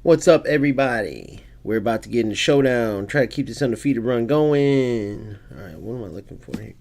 What's up, everybody? We're about to get into Showdown. Try to keep this undefeated run going. All right, what am I looking for here?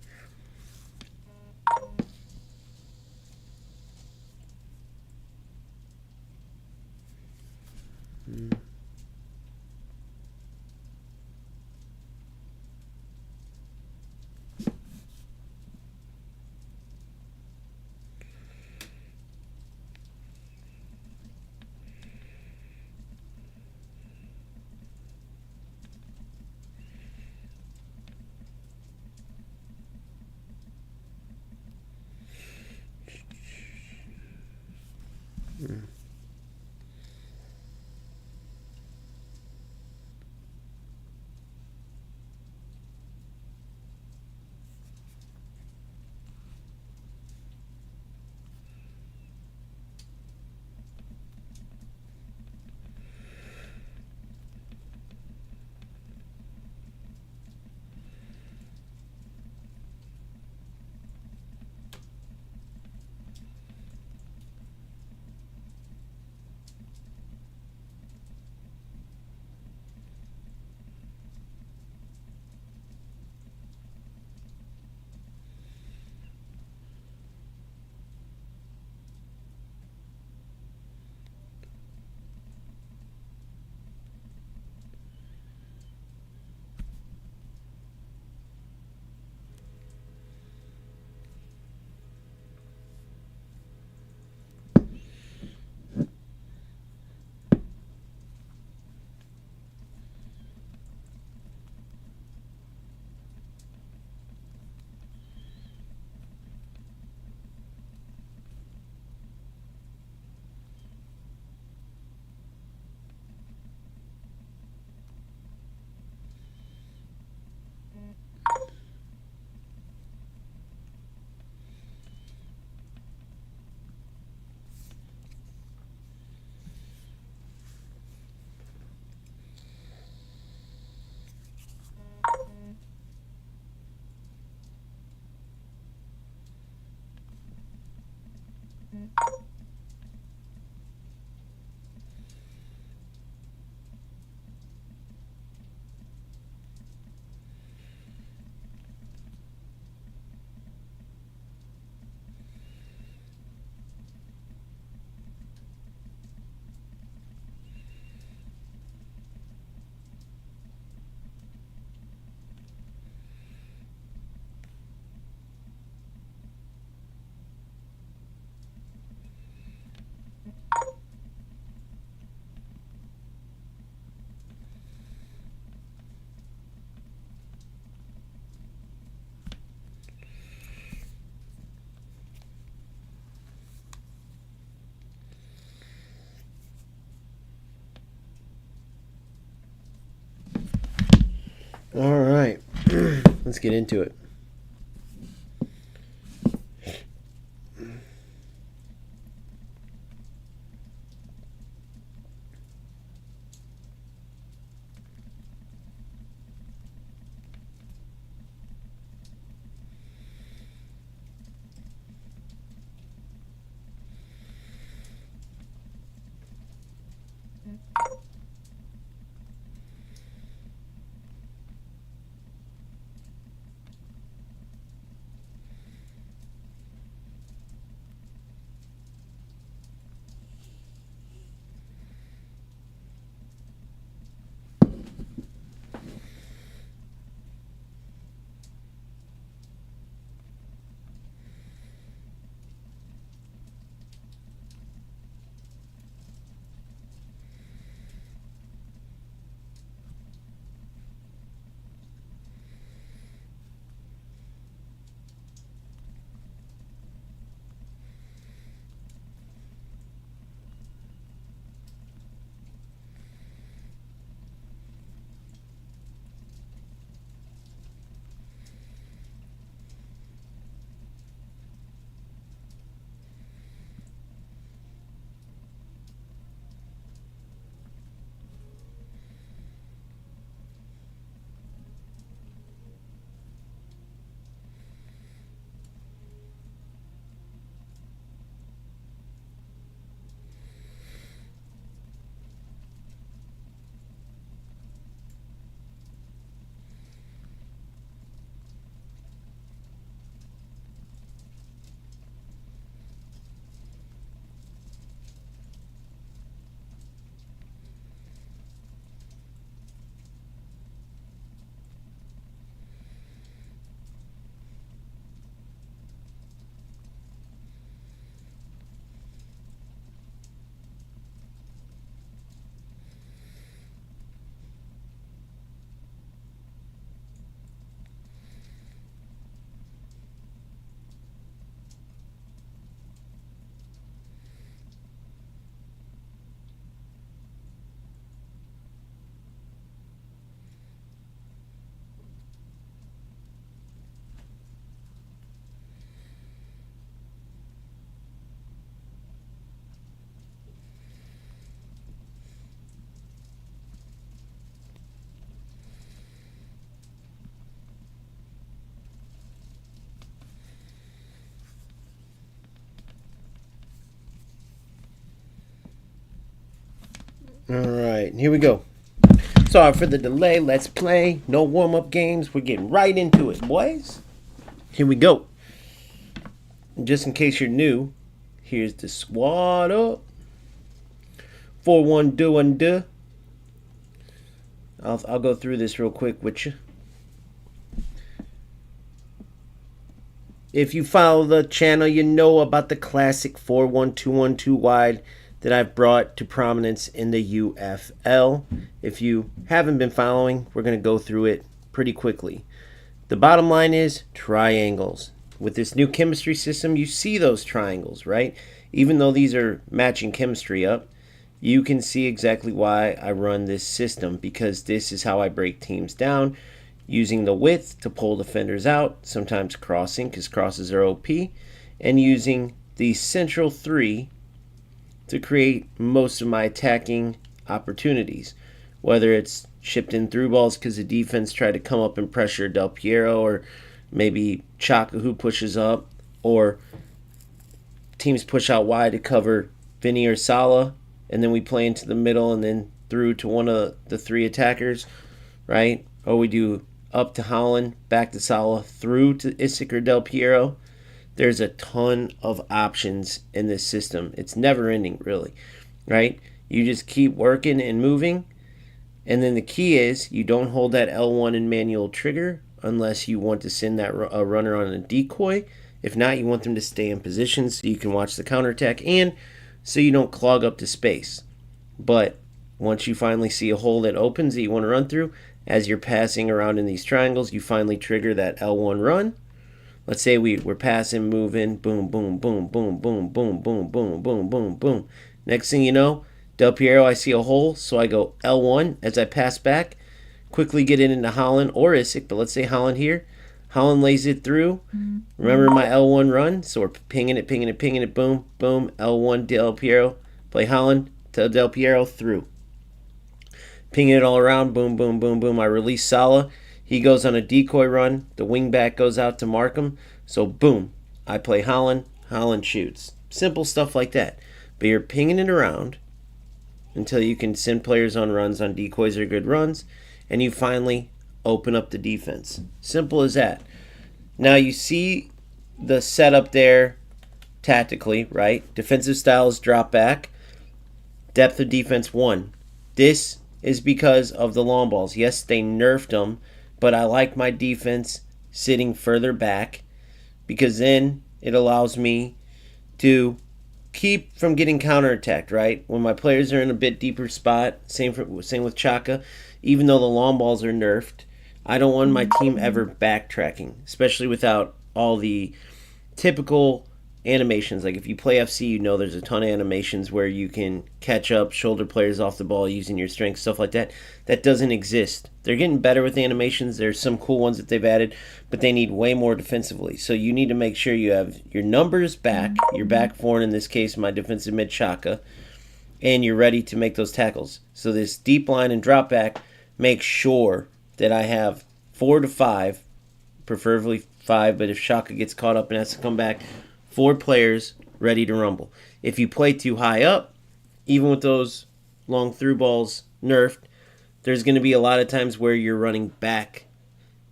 All right, let's get into it. Alright, here we go. Sorry for the delay. Let's play. No warm-up games. We're getting right into it, boys. Here we go. Just in case you're new, here's the squad up. 4-1 do and do. I'll go through this real quick with you. If you follow the channel, you know about the classic 4-1-2-1-2 wide that I've brought to prominence in the UFL. If you haven't been following, we're going to go through it pretty quickly. The bottom line is triangles. With this new chemistry system, you see those triangles, right? Even though these are matching chemistry up, you can see exactly why I run this system, because this is how I break teams down, using the width to pull defenders out, sometimes crossing because crosses are OP, and using the central three to create most of my attacking opportunities, whether it's chipped in through balls because the defense tried to come up and pressure Del Piero, or maybe Chaka who pushes up, or teams push out wide to cover Vinny or Salah, and then we play into the middle and then through to one of the three attackers, right? Or we do up to Holland, back to Salah, through to Isaac or Del Piero. There's a ton of options in this system. It's never ending, really, right? You just keep working and moving. And then the key is you don't hold that L1 in manual trigger unless you want to send that runner on a decoy. If not, you want them to stay in position so you can watch the counterattack and so you don't clog up the space. But once you finally see a hole that opens that you want to run through, as you're passing around in these triangles, you finally trigger that L1 run. Let's say we're passing, moving, boom, boom, boom, boom, boom, boom, boom, boom, boom, boom, boom. Next thing you know, Del Piero, I see a hole, so I go L1 as I pass back, quickly get it into Holland or Isaac, but let's say Holland here. Holland lays it through. Remember my L1 run? So we're pinging it, boom, boom, L1, Del Piero. Play Holland to Del Piero through. Pinging it all around, boom, boom, boom, boom. I release Salah. He goes on a decoy run. The wing back goes out to mark him. So boom, I play Holland. Holland shoots. Simple stuff like that. But you're pinging it around until you can send players on runs on decoys or good runs, and you finally open up the defense. Simple as that. Now you see the setup there tactically, right? Defensive styles drop back. Depth of defense 1. This is because of the long balls. Yes, they nerfed them, but I like my defense sitting further back because then it allows me to keep from getting counterattacked, right? When my players are in a bit deeper spot, same with Chaka, even though the long balls are nerfed, I don't want my team ever backtracking, especially without all the typical animations. Like if you play FC, you know there's a ton of animations where you can catch up, shoulder players off the ball using your strength, stuff like that. That doesn't exist. They're getting better with animations. There's some cool ones that they've added, but they need way more defensively. So you need to make sure you have your numbers back, your back four, and in this case my defensive mid Chaka, and you're ready to make those tackles. So this deep line and drop back makes sure that I have 4 to 5, preferably 5, but if Chaka gets caught up and has to come back, 4 players ready to rumble. If you play too high up, even with those long through balls nerfed, there's going to be a lot of times where you're running back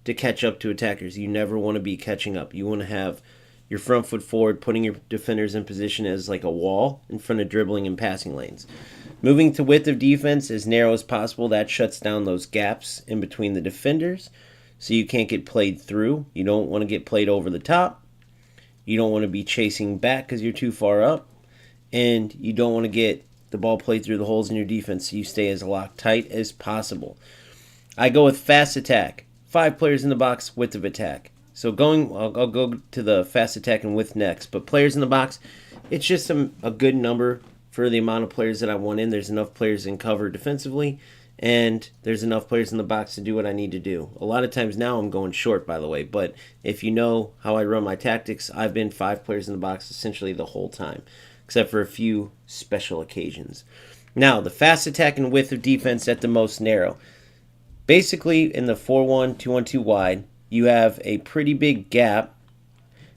to catch up to attackers. You never want to be catching up. You want to have your front foot forward, putting your defenders in position as like a wall in front of dribbling and passing lanes. Moving to width of defense as narrow as possible, that shuts down those gaps in between the defenders so you can't get played through. You don't want to get played over the top. You don't want to be chasing back because you're too far up. And you don't want to get the ball played through the holes in your defense so you stay as locked tight as possible. I go with fast attack. 5 players in the box, width of attack. So I'll go to the fast attack and width next. But players in the box, it's just a good number for the amount of players that I want in. There's enough players in cover defensively, and there's enough players in the box to do what I need to do. A lot of times now I'm going short, by the way, but if you know how I run my tactics, I've been 5 players in the box essentially the whole time, except for a few special occasions. Now, the fast attack and width of defense at the most narrow. Basically, in the 4-1, 2-1-2 wide, you have a pretty big gap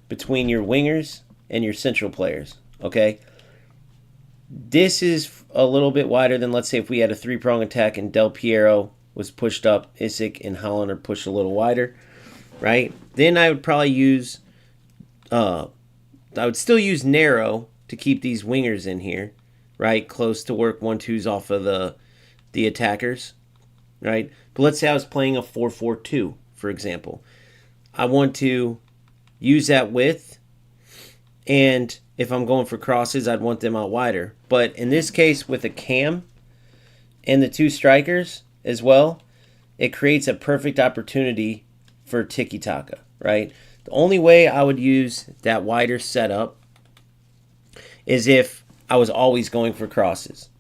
between your wingers and your central players, okay? This is a little bit wider than, let's say, if we had a three-prong attack and Del Piero was pushed up, Isaac and Holland are pushed a little wider, right? Then I would probably use, I would still use narrow to keep these wingers in here, right? Close to work 1-2s off of the attackers, right? But let's say I was playing a 4-4-2, for example. I want to use that width, and if I'm going for crosses, I'd want them out wider. But in this case, with a cam and the two strikers as well, it creates a perfect opportunity for tiki-taka, right? The only way I would use that wider setup is if I was always going for crosses.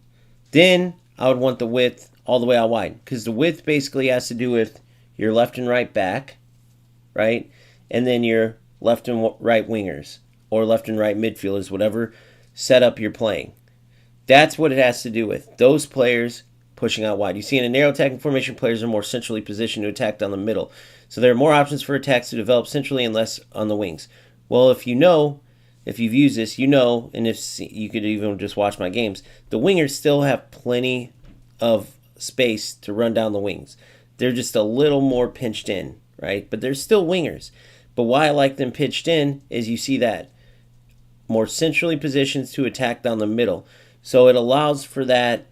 Then I would want the width all the way out wide, because the width basically has to do with your left and right back, right? And then your left and right wingers or left and right midfielders, whatever setup you're playing. That's what it has to do with. Those players pushing out wide. You see, in a narrow attacking formation, players are more centrally positioned to attack down the middle. So there are more options for attacks to develop centrally and less on the wings. Well, if you've used this, and if you could even just watch my games, the wingers still have plenty of space to run down the wings. They're just a little more pinched in, right? But they're still wingers. But why I like them pitched in is you see that more centrally positioned to attack down the middle. So it allows for that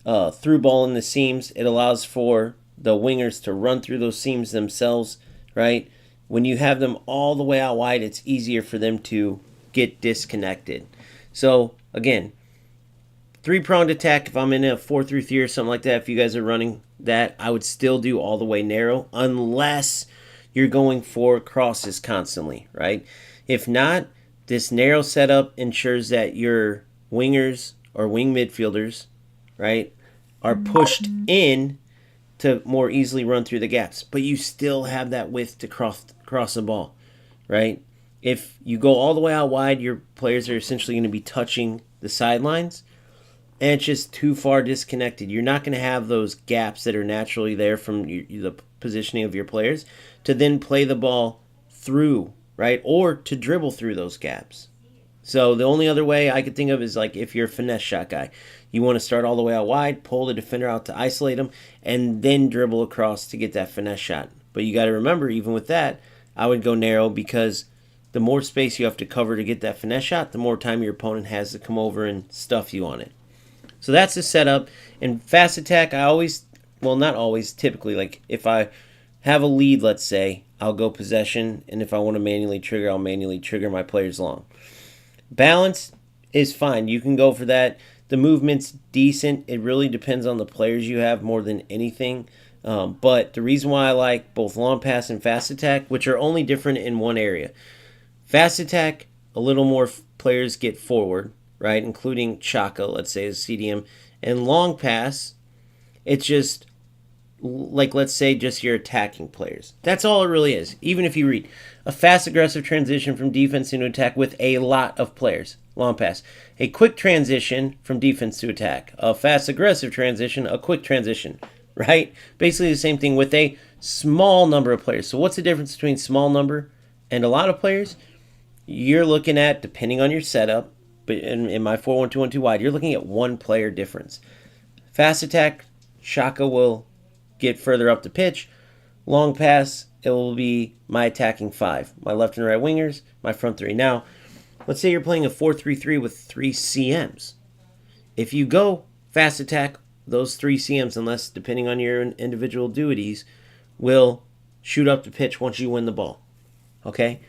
through ball in the seams. It allows for the wingers to run through those seams themselves, right? When you have them all the way out wide, it's easier for them to get disconnected. So again, three-pronged attack, if I'm in a 4-3-3 or something like that, if you guys are running that, I would still do all the way narrow unless you're going for crosses constantly, right? If not, this narrow setup ensures that your wingers or wing midfielders, right, are pushed in to more easily run through the gaps. But you still have that width to cross the ball, right? If you go all the way out wide, your players are essentially going to be touching the sidelines, and it's just too far disconnected. You're not going to have those gaps that are naturally there from the positioning of your players to then play the ball through, right? Or to dribble through those gaps. So the only other way I could think of is like if you're a finesse shot guy. You want to start all the way out wide, pull the defender out to isolate him, and then dribble across to get that finesse shot. But you got to remember, even with that, I would go narrow, because the more space you have to cover to get that finesse shot, the more time your opponent has to come over and stuff you on it. So that's the setup. In fast attack, not always, typically, like if I have a lead, let's say, I'll go possession, and if I want to manually trigger, I'll manually trigger my players long. Balance is fine. You can go for that. The movement's decent. It really depends on the players you have more than anything. But the reason why I like both long pass and fast attack, which are only different in one area. Fast attack, a little more players get forward, right? Including Chaka, let's say, as CDM. And long pass, it's just, like, let's say, just your attacking players. That's all it really is. Even if you read a fast, aggressive transition from defense into attack with a lot of players. Long pass. A quick transition from defense to attack. A fast, aggressive transition, a quick transition, right? Basically the same thing with a small number of players. So what's the difference between small number and a lot of players? You're looking at, depending on your setup, but in my 4-1-2-1-2 wide, you're looking at one player difference. Fast attack, Shaka will get further up the pitch. Long pass, it will be my attacking five. My left and right wingers, my front three. Now, let's say you're playing a 4-3-3 with 3 CMs. If you go fast attack, those 3 CMs, unless depending on your individual duties, will shoot up the pitch once you win the ball. Okay?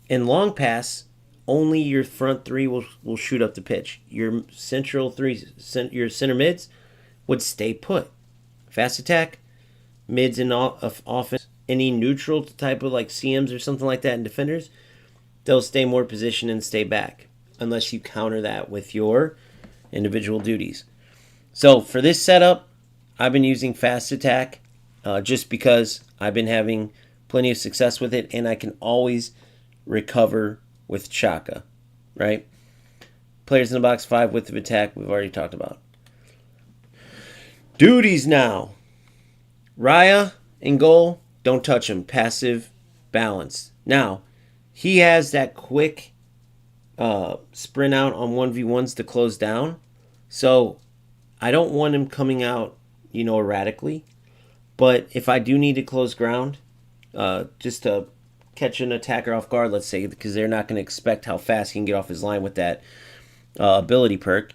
In long pass, only your front 3 will shoot up the pitch. Your central 3, your center mids would stay put. Fast attack, mids and offense, any neutral type of like CMs or something like that, and defenders, they'll stay more positioned and stay back, unless you counter that with your individual duties. So for this setup, I've been using fast attack just because I've been having plenty of success with it, and I can always recover with Chaka, right? Players in the box, 5 width of attack, we've already talked about. Duties now. Raya in goal, don't touch him. Passive, balanced. Now, he has that quick sprint out on 1v1s to close down, So I don't want him coming out, erratically. But if I do need to close ground, just to catch an attacker off guard, let's say, because they're not going to expect how fast he can get off his line with that ability perk,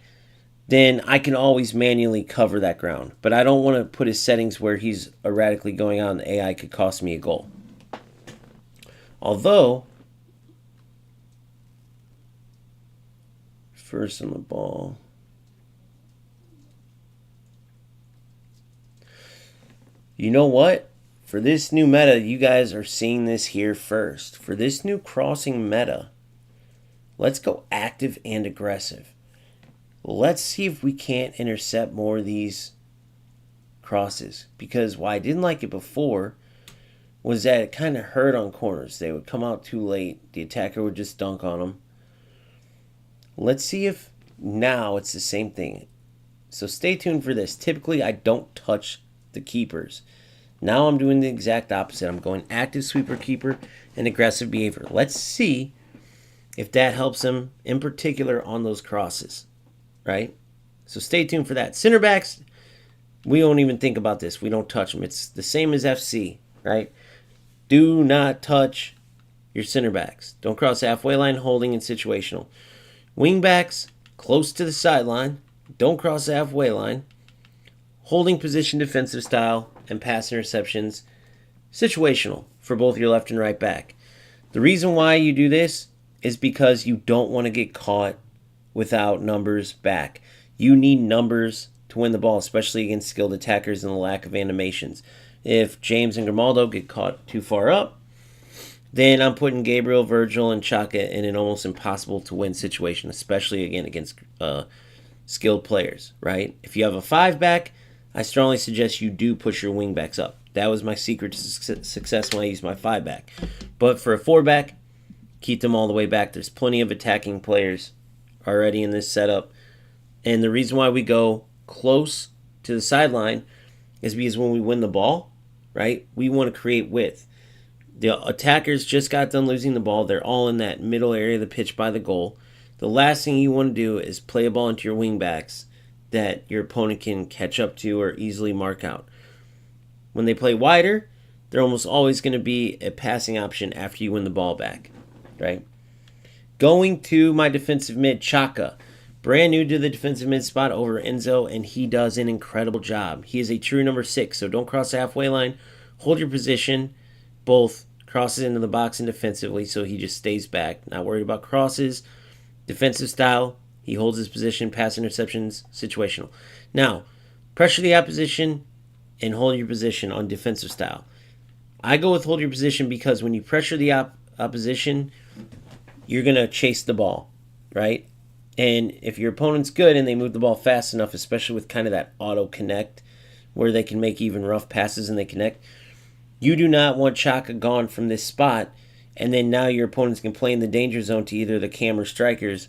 then I can always manually cover that ground. But I don't want to put his settings where he's erratically going out and the AI could cost me a goal. Although, first on the ball. You know what? For this new meta, you guys are seeing this here first. For this new crossing meta, let's go active and aggressive. Let's see if we can't intercept more of these crosses. Because why I didn't like it before was that it kind of hurt on corners. They would come out too late. The attacker would just dunk on them. Let's see if now it's the same thing. So stay tuned for this. Typically, I don't touch the keepers. Now I'm doing the exact opposite. I'm going active sweeper keeper and aggressive behavior. Let's see if that helps him in particular on those crosses, right? So stay tuned for that. Center backs, we don't even think about this. We don't touch them. It's the same as FC, right? Do not touch your center backs. Don't cross halfway line, holding and situational. Wing backs, close to the sideline. Don't cross the halfway line. Holding position defensive style and pass interceptions, situational for both your left and right back. The reason why you do this is because you don't want to get caught without numbers back. You need numbers to win the ball, especially against skilled attackers and the lack of animations. If James and Grimaldo get caught too far up, then I'm putting Gabriel, Virgil, and Chaka in an almost impossible to win situation, especially again against skilled players, right? If you have a 5-back, I strongly suggest you do push your wing backs up. That was my secret to success when I used my 5-back. But for a 4-back, keep them all the way back. There's plenty of attacking players already in this setup. And the reason why we go close to the sideline is because when we win the ball, right, we want to create width. The attackers just got done losing the ball. They're all in that middle area of the pitch by the goal. The last thing you want to do is play a ball into your wing backs that your opponent can catch up to or easily mark out. When they play wider, they're almost always going to be a passing option after you win the ball back, right? Going to my defensive mid, Chaka. Brand new to the defensive mid spot over Enzo, and he does an incredible job. He is a true number 6, so don't cross the halfway line. Hold your position, both crosses into the box and defensively, so he just stays back. Not worried about crosses. Defensive style, he holds his position, pass interceptions, situational. Now, pressure the opposition and hold your position on defensive style. I go with hold your position because when you pressure the opposition, you're going to chase the ball, right? And if your opponent's good and they move the ball fast enough, especially with kind of that auto connect where they can make even rough passes and they connect, you do not want Chaka gone from this spot, and then now your opponents can play in the danger zone to either the cam or strikers,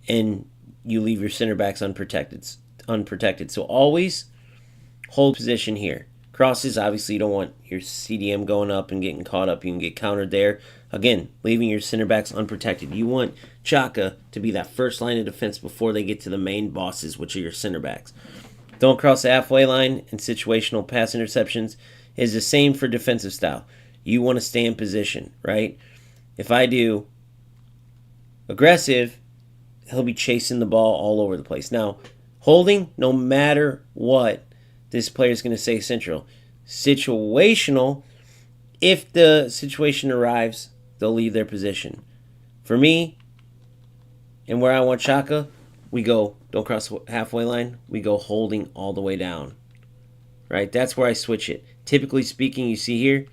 and you leave your center backs unprotected. So always hold position here. Crosses, obviously you don't want your CDM going up and getting caught up. You can get countered there. Again, leaving your center backs unprotected. You want Chaka to be that first line of defense before they get to the main bosses, which are your center backs. Don't cross the halfway line, and situational pass interceptions is the same for defensive style. You want to stay in position, right? If I do aggressive, he'll be chasing the ball all over the place. Now, holding, no matter what, this player is going to stay central. Situational, if the situation arrives, they'll leave their position. For me, and where I want Chaka, we go, don't cross the halfway line, we go holding all the way down. Right? That's where I switch it. Typically speaking, you see here,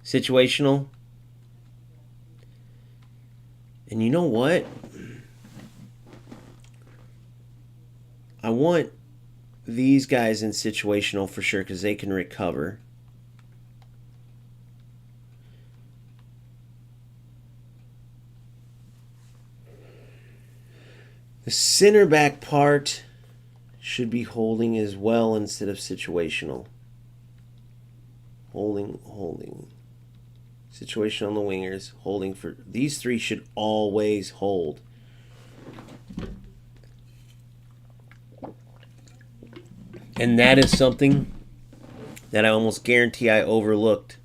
situational. And you know what? I want these guys in situational for sure because they can recover. The center back part should be holding as well instead of situational. Holding. Situation on the wingers, holding for these three should always hold. And that is something that I almost guarantee I overlooked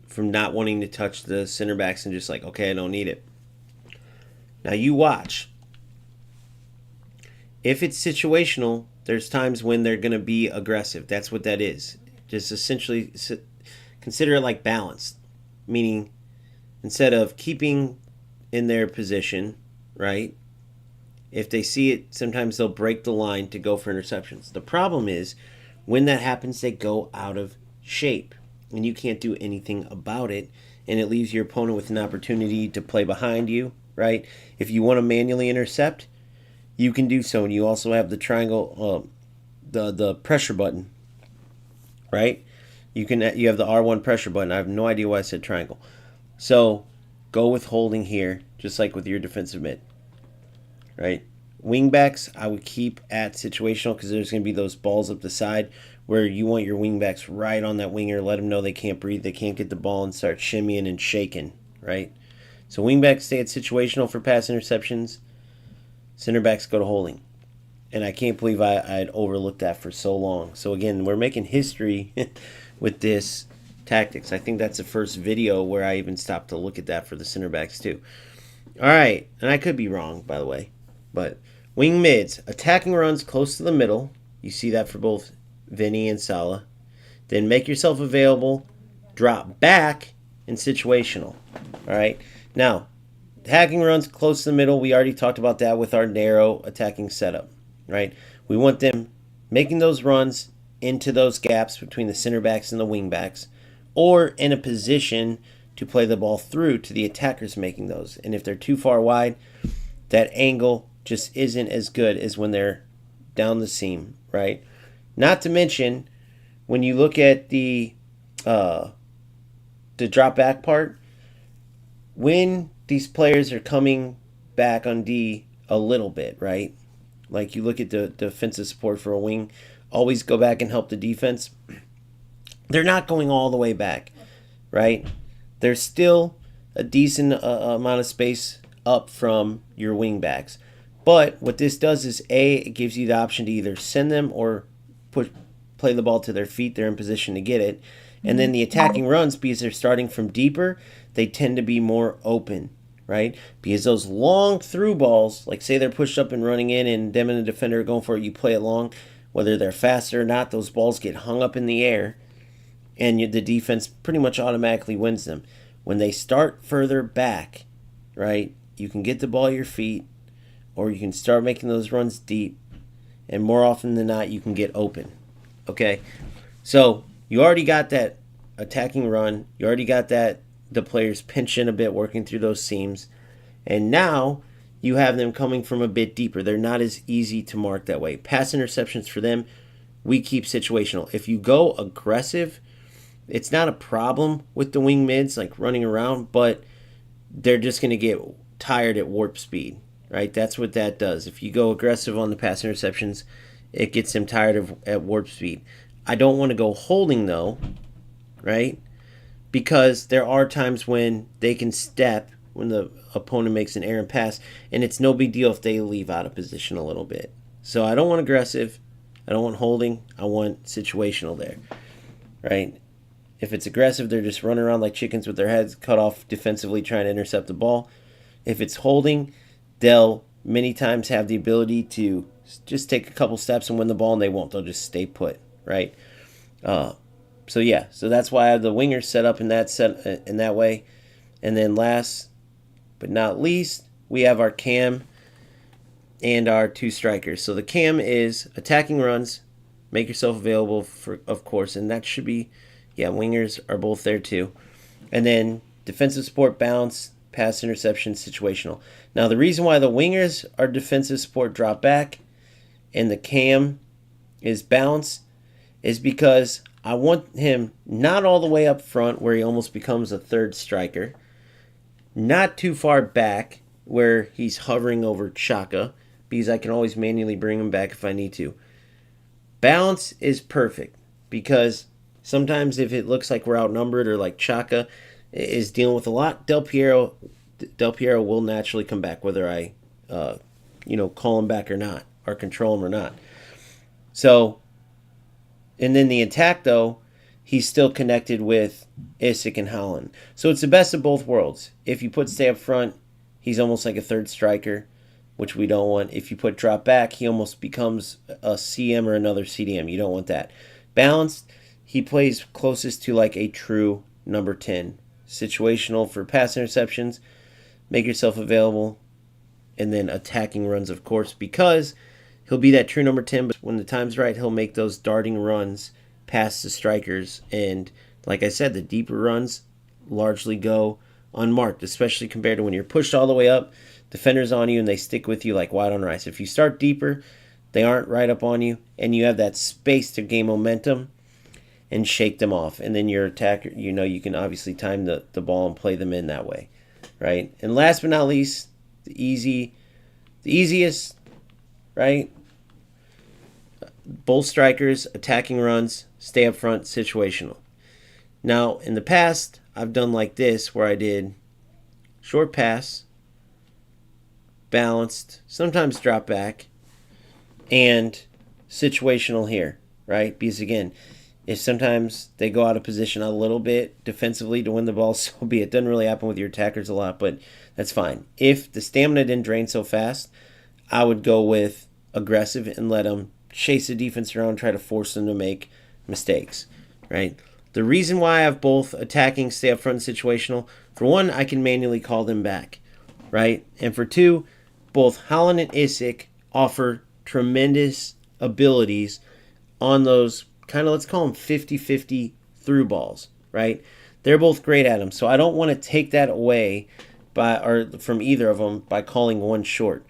from not wanting to touch the center backs and just like, okay, I don't need it. Now you watch. If it's situational, there's times when they're going to be aggressive. That's what that is. Just essentially consider it like balanced, meaning instead of keeping in their position, right? If they see it, sometimes they'll break the line to go for interceptions. The problem is when that happens, they go out of shape and you can't do anything about it. And it leaves your opponent with an opportunity to play behind you, right? If you want to manually intercept, you can do so. And you also have the triangle, the pressure button, right? You have the R1 pressure button. I have no idea why I said triangle. So go with holding here, just like with your defensive mid. Right? Wingbacks, I would keep at situational because there's going to be those balls up the side where you want your wingbacks right on that winger. Let them know they can't breathe, they can't get the ball, and start shimmying and shaking. Right? So wingbacks stay at situational for pass interceptions. Center backs go to holding. And I can't believe I'd overlooked that for so long. So again, we're making history with this tactics. I think that's the first video where I even stopped to look at that for the center backs too. All right, and I could be wrong, by the way. But wing mids, attacking runs close to the middle. You see that for both Vinny and Salah. Then make yourself available, drop back, and situational. All right. Now, attacking runs close to the middle. We already talked about that with our narrow attacking setup. Right. We want them making those runs into those gaps between the center backs and the wing backs, or in a position to play the ball through to the attackers making those. And if they're too far wide, that angle just isn't as good as when they're down the seam, right? Not to mention, when you look at the drop back part, when these players are coming back on D a little bit, right? Like you look at the defensive support for a wing, always go back and help the defense. They're not going all the way back, right? There's still a decent amount of space up from your wing backs. But what this does is, A, it gives you the option to either send them or play the ball to their feet. They're in position to get it. And then the attacking runs, because they're starting from deeper, they tend to be more open, right? Because those long through balls, like say they're pushed up and running in and them and the defender are going for it, you play it long, whether they're faster or not, those balls get hung up in the air and the defense pretty much automatically wins them. When they start further back, right, you can get the ball at your feet, or you can start making those runs deep, and more often than not, you can get open. Okay? So you already got that attacking run. You already got that the players pinching a bit, working through those seams. And now you have them coming from a bit deeper. They're not as easy to mark that way. Pass interceptions for them, we keep situational. If you go aggressive, it's not a problem with the wing mids, like running around, but they're just going to get tired at warp speed, right? That's what that does. If you go aggressive on the pass interceptions, it gets them tired at warp speed. I don't want to go holding, though, right? Because there are times when they can step when the opponent makes an errant pass, and it's no big deal if they leave out of position a little bit. So I don't want aggressive. I don't want holding. I want situational there, right? If it's aggressive, they're just running around like chickens with their heads cut off defensively trying to intercept the ball. If it's holding, they'll many times have the ability to just take a couple steps and win the ball, and they won't. They'll just stay put, right? So that's why I have the wingers set up in that way. And then last but not least, we have our cam and our two strikers. So the cam is attacking runs, make yourself available for, of course, and that should be, wingers are both there too. And then defensive support, bounce, pass interception, situational. Now the reason why the wingers are defensive support, drop back, and the cam is bounce is because I want him not all the way up front where he almost becomes a third striker, not too far back where he's hovering over Chaka, because I can always manually bring him back if I need to. Balance is perfect because sometimes if it looks like we're outnumbered or like Chaka is dealing with a lot, Del Piero will naturally come back whether I call him back or not, or control him or not. So, and then the attack, though, he's still connected with Isak and Holland. So it's the best of both worlds. If you put stay up front, he's almost like a third striker, which we don't want. If you put drop back, he almost becomes a CM or another CDM. You don't want that. Balanced, he plays closest to like a true number 10. Situational for pass interceptions, make yourself available, and then attacking runs, of course, because he'll be that true number 10, but when the time's right, he'll make those darting runs past the strikers. And like I said, the deeper runs largely go unmarked, especially compared to when you're pushed all the way up, defenders on you, and they stick with you like white on rice. If you start deeper, they aren't right up on you, and you have that space to gain momentum and shake them off. And then your attacker, you can obviously time the ball and play them in that way, right? And last but not least, the easiest, right? Both strikers, attacking runs, stay up front, situational. Now, in the past, I've done like this, where I did short pass, balanced, sometimes drop back, and situational here, right? Because again, if sometimes they go out of position a little bit defensively to win the ball, so be it. Doesn't really happen with your attackers a lot, but that's fine. If the stamina didn't drain so fast, I would go with aggressive and let them chase the defense around, try to force them to make mistakes, right? The reason why I have both attacking, stay up front, and situational, for one, I can manually call them back, right? And for two, both Holland and Isak offer tremendous abilities on those kind of, let's call them 50-50 through balls, right? They're both great at them, so I don't want to take that away from either of them by calling one short.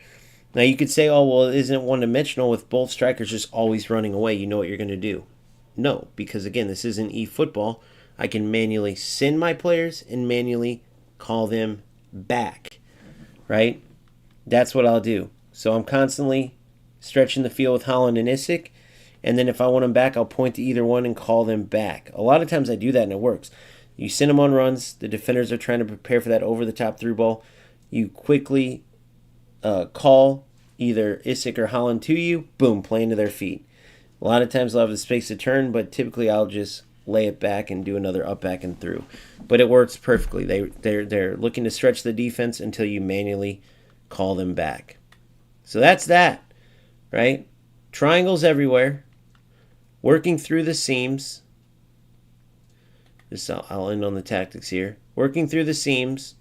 Now you could say, oh, well, isn't it one-dimensional with both strikers just always running away? You know what you're going to do. No, because again, this isn't eFootball. I can manually send my players and manually call them back, right? That's what I'll do. So I'm constantly stretching the field with Holland and Isak, and then if I want them back, I'll point to either one and call them back. A lot of times I do that and it works. You send them on runs. The defenders are trying to prepare for that over-the-top through ball. You quickly call either Isak or Holland to you. Boom, play into their feet. A lot of times they'll have the space to turn, but typically I'll just lay it back and do another up, back, and through. But it works perfectly. They're looking to stretch the defense until you manually call them back. So that's that, right? Triangles everywhere. Working through the seams. I'll end on the tactics here. Working through the seams,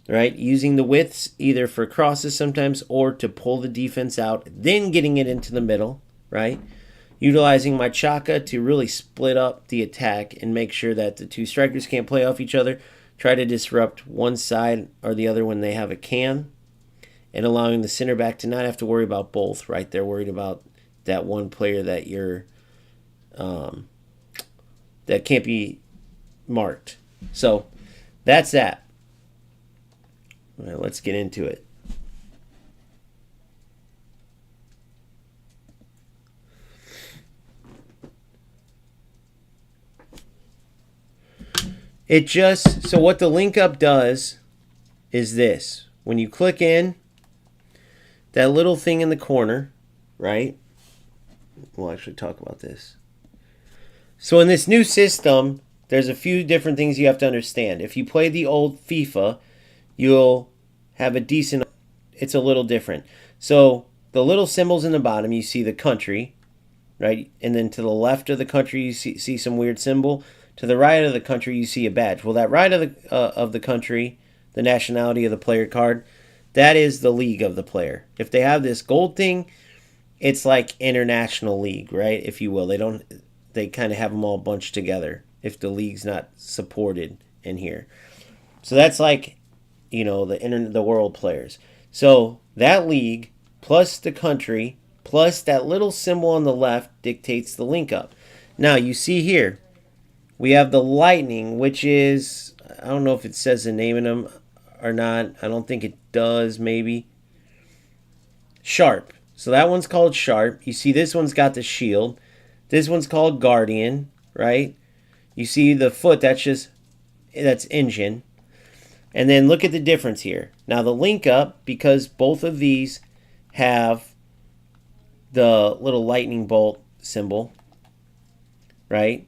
right? Using the widths either for crosses sometimes or to pull the defense out, then getting it into the middle, right? Utilizing my Chaka to really split up the attack and make sure that the two strikers can't play off each other. Try to disrupt one side or the other when they have a can. And allowing the center back to not have to worry about both, right? They're worried about that one player that you're that can't be marked. So that's that. All right, let's get into it. So what the link up does is this. When you click in, that little thing in the corner, right? We'll actually talk about this. So in this new system, there's a few different things you have to understand. If you play the old FIFA, you'll have it's a little different. So the little symbols in the bottom, you see the country, right? And then to the left of the country, you see some weird symbol. To the right of the country, you see a badge. Well, that right of the country, the nationality of the player card, that is the league of the player. If they have this gold thing, it's like international league, right? If you will. They kind of have them all bunched together if the league's not supported in here. So that's like, the world players. So that league plus the country plus that little symbol on the left dictates the link up. Now you see here, we have the Lightning, which is, I don't know if it says the name in them or not. I don't think it does, maybe. Sharp. So that one's called Sharp. You see this one's got the shield. This one's called Guardian, right? You see the foot, that's engine. And then look at the difference here. Now the link up, because both of these have the little lightning bolt symbol, right?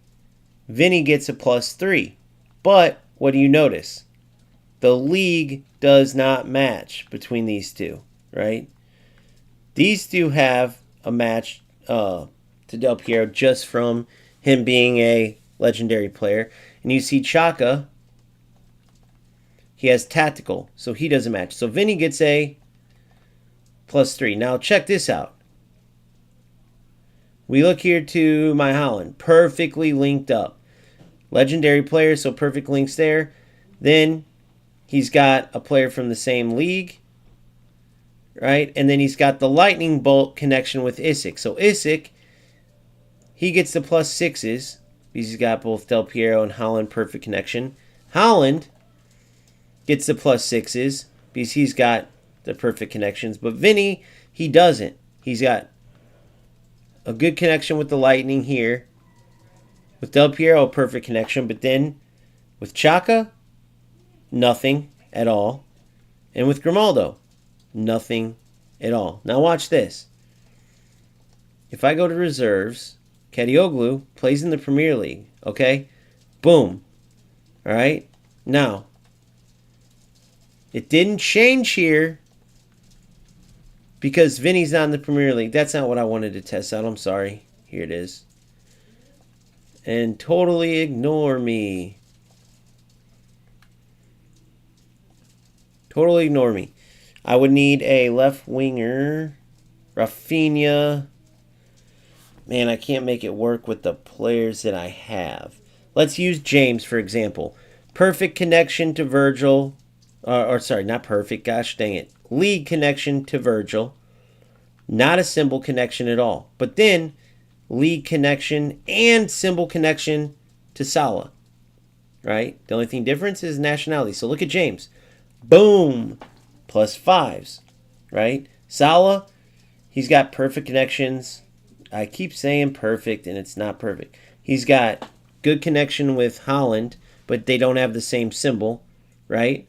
Vinny gets a +3. But what do you notice? The league does not match between these two, right? These two have a match to Del Piero just from him being a legendary player. And you see Chaka, he has tactical, so he doesn't match. So Vinny gets a +3. Now check this out. We look here to my Holland, perfectly linked up. Legendary player, so perfect links there. Then he's got a player from the same league, right? And then he's got the lightning bolt connection with Isaac. So Isaac, he gets the +6s because he's got both Del Piero and Holland perfect connection. Holland gets the +6s because he's got the perfect connections. But Vinny, he doesn't. He's got a good connection with the lightning here. With Del Piero, a perfect connection. But then with Chaka, nothing at all. And with Grimaldo, nothing at all. Now watch this. If I go to reserves, Kadioglu plays in the Premier League. Okay? Boom. All right? Now, it didn't change here because Vinny's not in the Premier League. That's not what I wanted to test out. I'm sorry. Here it is. And totally ignore me. Totally ignore me. I would need a left winger. Rafinha. Man, I can't make it work with the players that I have. Let's use James, for example. Perfect connection to Virgil. Sorry, not perfect. Gosh dang it. League connection to Virgil. Not a symbol connection at all. But then, league connection and symbol connection to Salah. Right? The only thing difference is nationality. So look at James. Boom. +5s. Right? Salah, he's got perfect connections. I keep saying perfect, and it's not perfect. He's got good connection with Holland, but they don't have the same symbol. Right?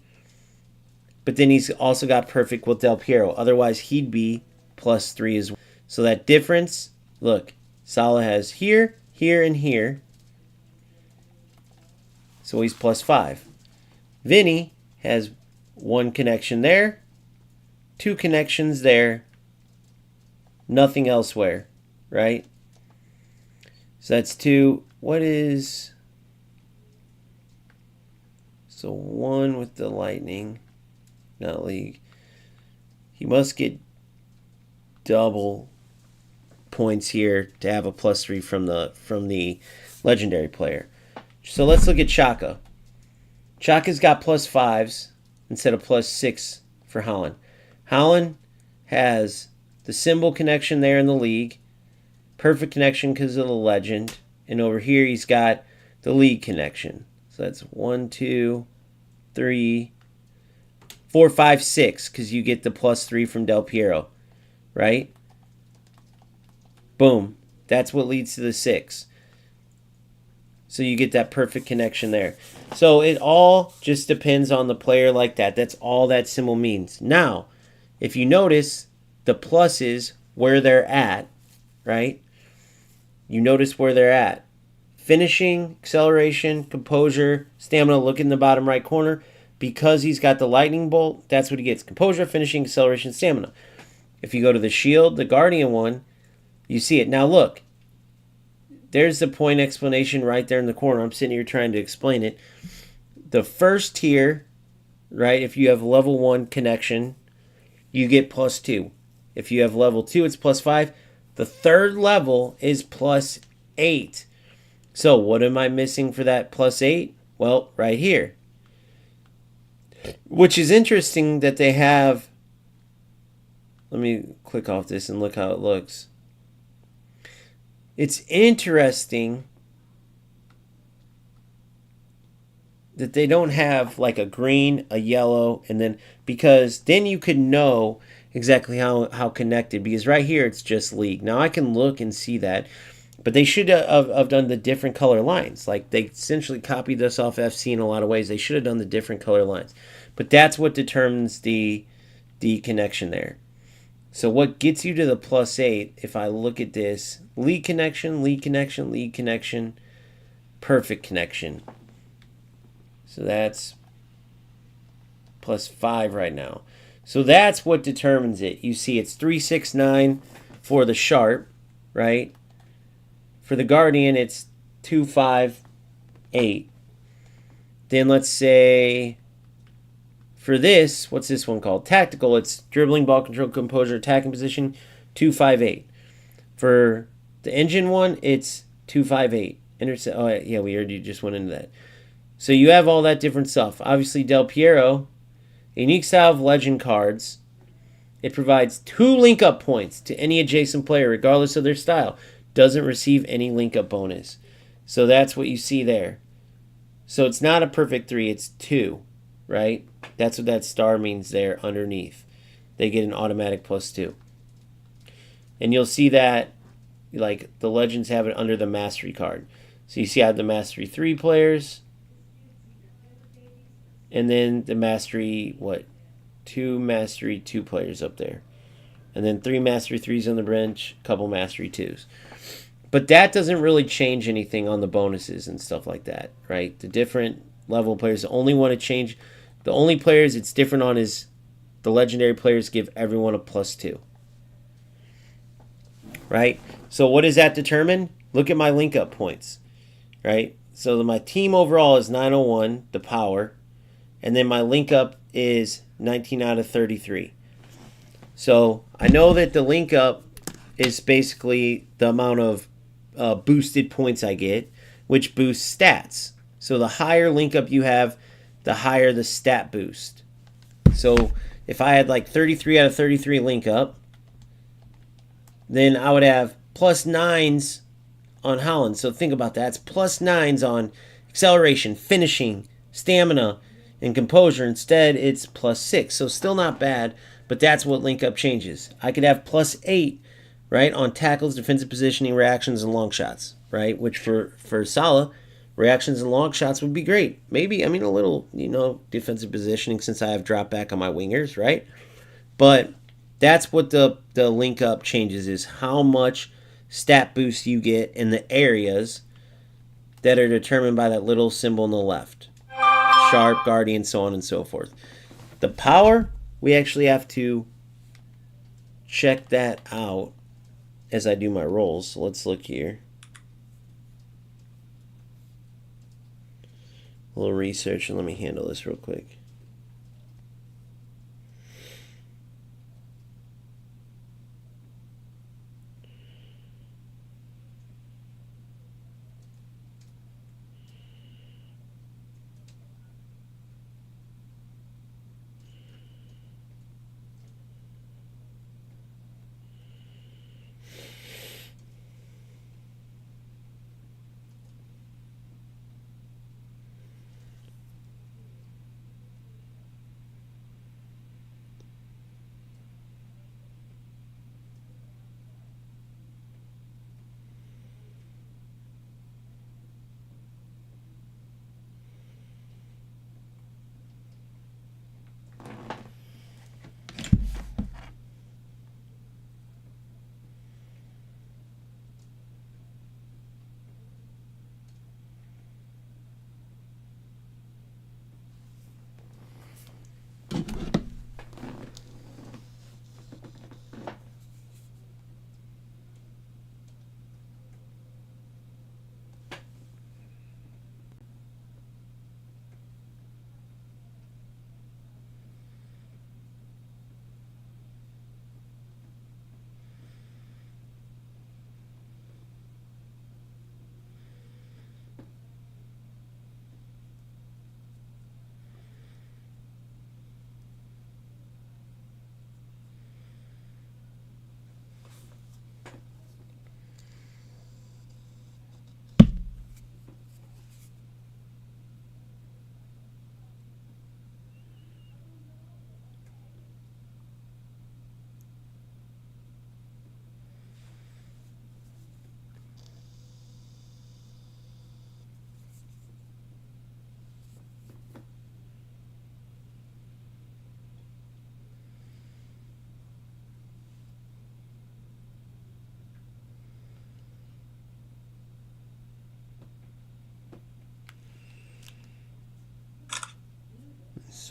But then he's also got perfect with Del Piero. Otherwise, he'd be +3 as well. So that difference, look, Salah has here, here, and here. So he's +5. Vinny has one connection there, two connections there, nothing elsewhere, right? So that's 2. What is... So 1 with the lightning. Not league. He must get double points here to have a +3 from the legendary player. So let's look at Chaka. Chaka's got +5s instead of +6 for Holland. Holland has the symbol connection there in the league. Perfect connection because of the legend. And over here he's got the league connection. So that's 1, 2, 3, 4, 5, 6, because you get the +3 from Del Piero, right? Boom. That's what leads to the 6. So you get that perfect connection there. So it all just depends on the player like that. That's all that symbol means. Now, if you notice, the pluses, where they're at, right? You notice where they're at. Finishing, acceleration, composure, stamina. Look in the bottom right corner. Because he's got the lightning bolt, that's what he gets. Composure, finishing, acceleration, stamina. If you go to the shield, the guardian one, you see it. Now look, there's the point explanation right there in the corner. I'm sitting here trying to explain it. The first tier, right, if you have level 1 connection, you get +2. If you have level 2, it's +5. The third level is +8. So what am I missing for that +8? Well, right here. Which is interesting that they have... Let me click off this and look how it looks. It's interesting that they don't have like a green, a yellow, and then... Because then you could know exactly how connected. Because right here it's just league. Now I can look and see that. But they should have done the different color lines. Like, they essentially copied this off FC in a lot of ways. They should have done the different color lines. But that's what determines the connection there. So what gets you to the +8, if I look at this, lead connection, lead connection, lead connection, perfect connection. So that's +5 right now. So that's what determines it. You see it's 369 for the sharp, right? For the guardian, it's 258. Then let's say for this, what's this one called? Tactical, it's dribbling, ball control, composure, attacking position, 258. For the engine one, it's 258. Oh, yeah, we already just went into that. So you have all that different stuff. Obviously, Del Piero, a unique style of legend cards. It provides 2 link-up points to any adjacent player, regardless of their style. Doesn't receive any link-up bonus. So that's what you see there. So it's not a perfect 3, it's 2, right? That's what that star means there underneath. They get an automatic +2. And you'll see that, like, the legends have it under the Mastery card. So you see I have the Mastery 3 players. And then the Mastery, 2 Mastery 2 players up there. And then 3 Mastery 3s on the bench, a couple Mastery 2s. But that doesn't really change anything on the bonuses and stuff like that, right? The different level players, the only one to change, the only players it's different on is the legendary players give everyone a +2. Right? So what does that determine? Look at my link-up points, right? So my team overall is 901, the power, and then my link-up is 19 out of 33. So I know that the link-up is basically the amount of boosted points I get, which boosts stats. So the higher link-up you have, the higher the stat boost. So if I had like 33 out of 33 link-up, then I would have +9s on Holland. So think about that. It's +9s on acceleration, finishing, stamina, and composure. Instead, it's +6. So still not bad, but that's what link up changes. I could have +8, right, on tackles, defensive positioning, reactions, and long shots, right? Which for Salah, reactions and long shots would be great. Maybe, a little, defensive positioning since I have drop back on my wingers, right? But that's what the link up changes, is how much stat boost you get in the areas that are determined by that little symbol on the left. Sharp, guardian, so on and so forth. The power, we actually have to check that out as I do my rolls. So let's look here. A little research, and let me handle this real quick.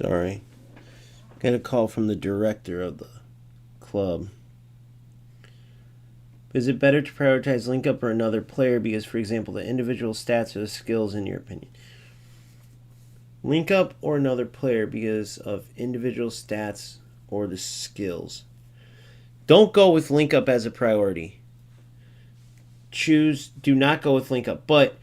Sorry. Got a call from the director of the club. Is it better to prioritize link up or another player because, for example, the individual stats or the skills, in your opinion? Link up or another player because of individual stats or the skills. Don't go with link up as a priority. Do not go with link up. But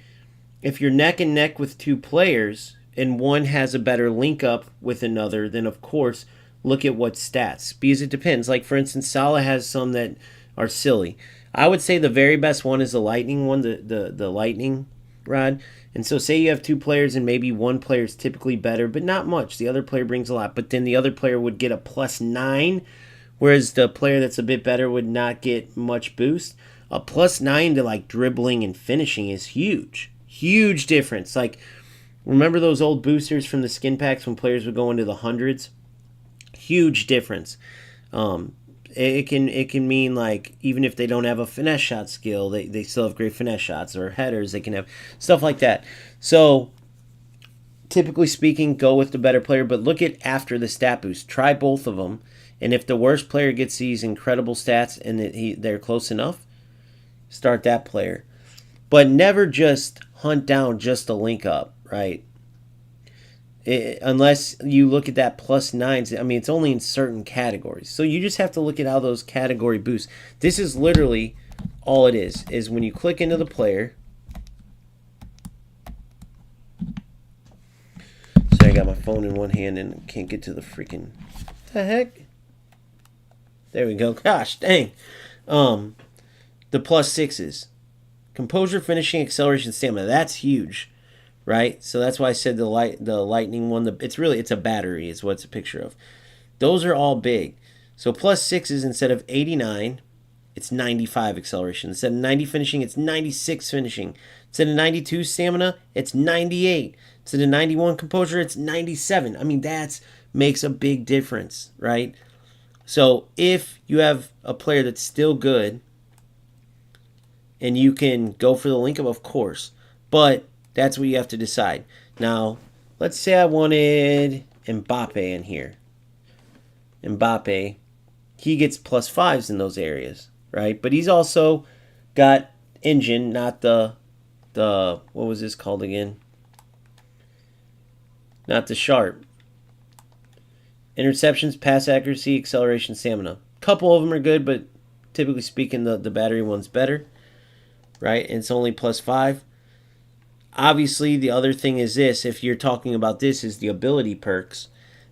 if you're neck and neck with two players and one has a better link up with another, then of course look at what stats. Because it depends. Like, for instance, Salah has some that are silly. I would say the very best one is the lightning one, the lightning rod. And so say you have two players and maybe one player is typically better, but not much. The other player brings a lot. But then the other player would get a +9, whereas the player that's a bit better would not get much boost. A +9 to like dribbling and finishing is huge. Huge difference. Like, remember those old boosters from the skin packs when players would go into the hundreds? Huge difference. It can mean, like, even if they don't have a finesse shot skill, they still have great finesse shots, or headers. They can have stuff like that. So typically speaking, go with the better player, but look at after the stat boost. Try both of them, and if the worst player gets these incredible stats and they're close enough, start that player. But never just hunt down just a link up, right? Unless you look at that +9s, I mean, it's only in certain categories. So you just have to look at how those category boosts. This is literally all it is when you click into the player. Sorry, I got my phone in one hand and can't get to the freaking... the heck? There we go. Gosh, dang. The +6s. Composure, finishing, acceleration, stamina. That's huge. Right? So that's why I said the lightning one. It's a battery is what it's a picture of. Those are all big. So +6s instead of 89, it's 95 acceleration. Instead of 90 finishing, it's 96 finishing. Instead of 92 stamina, it's 98. Instead of 91 composure, it's 97. I mean, that makes a big difference, right? So if you have a player that's still good and you can go for the link up, of course. But that's what you have to decide. Now, let's say I wanted Mbappe in here. Mbappe, he gets +5s in those areas, right? But he's also got engine, not the what was this called again? Not the sharp. Interceptions, pass accuracy, acceleration, stamina. A couple of them are good, but typically speaking, the battery one's better, right? And it's only +5. Obviously, the other thing is this. If you're talking about this, is the ability perks.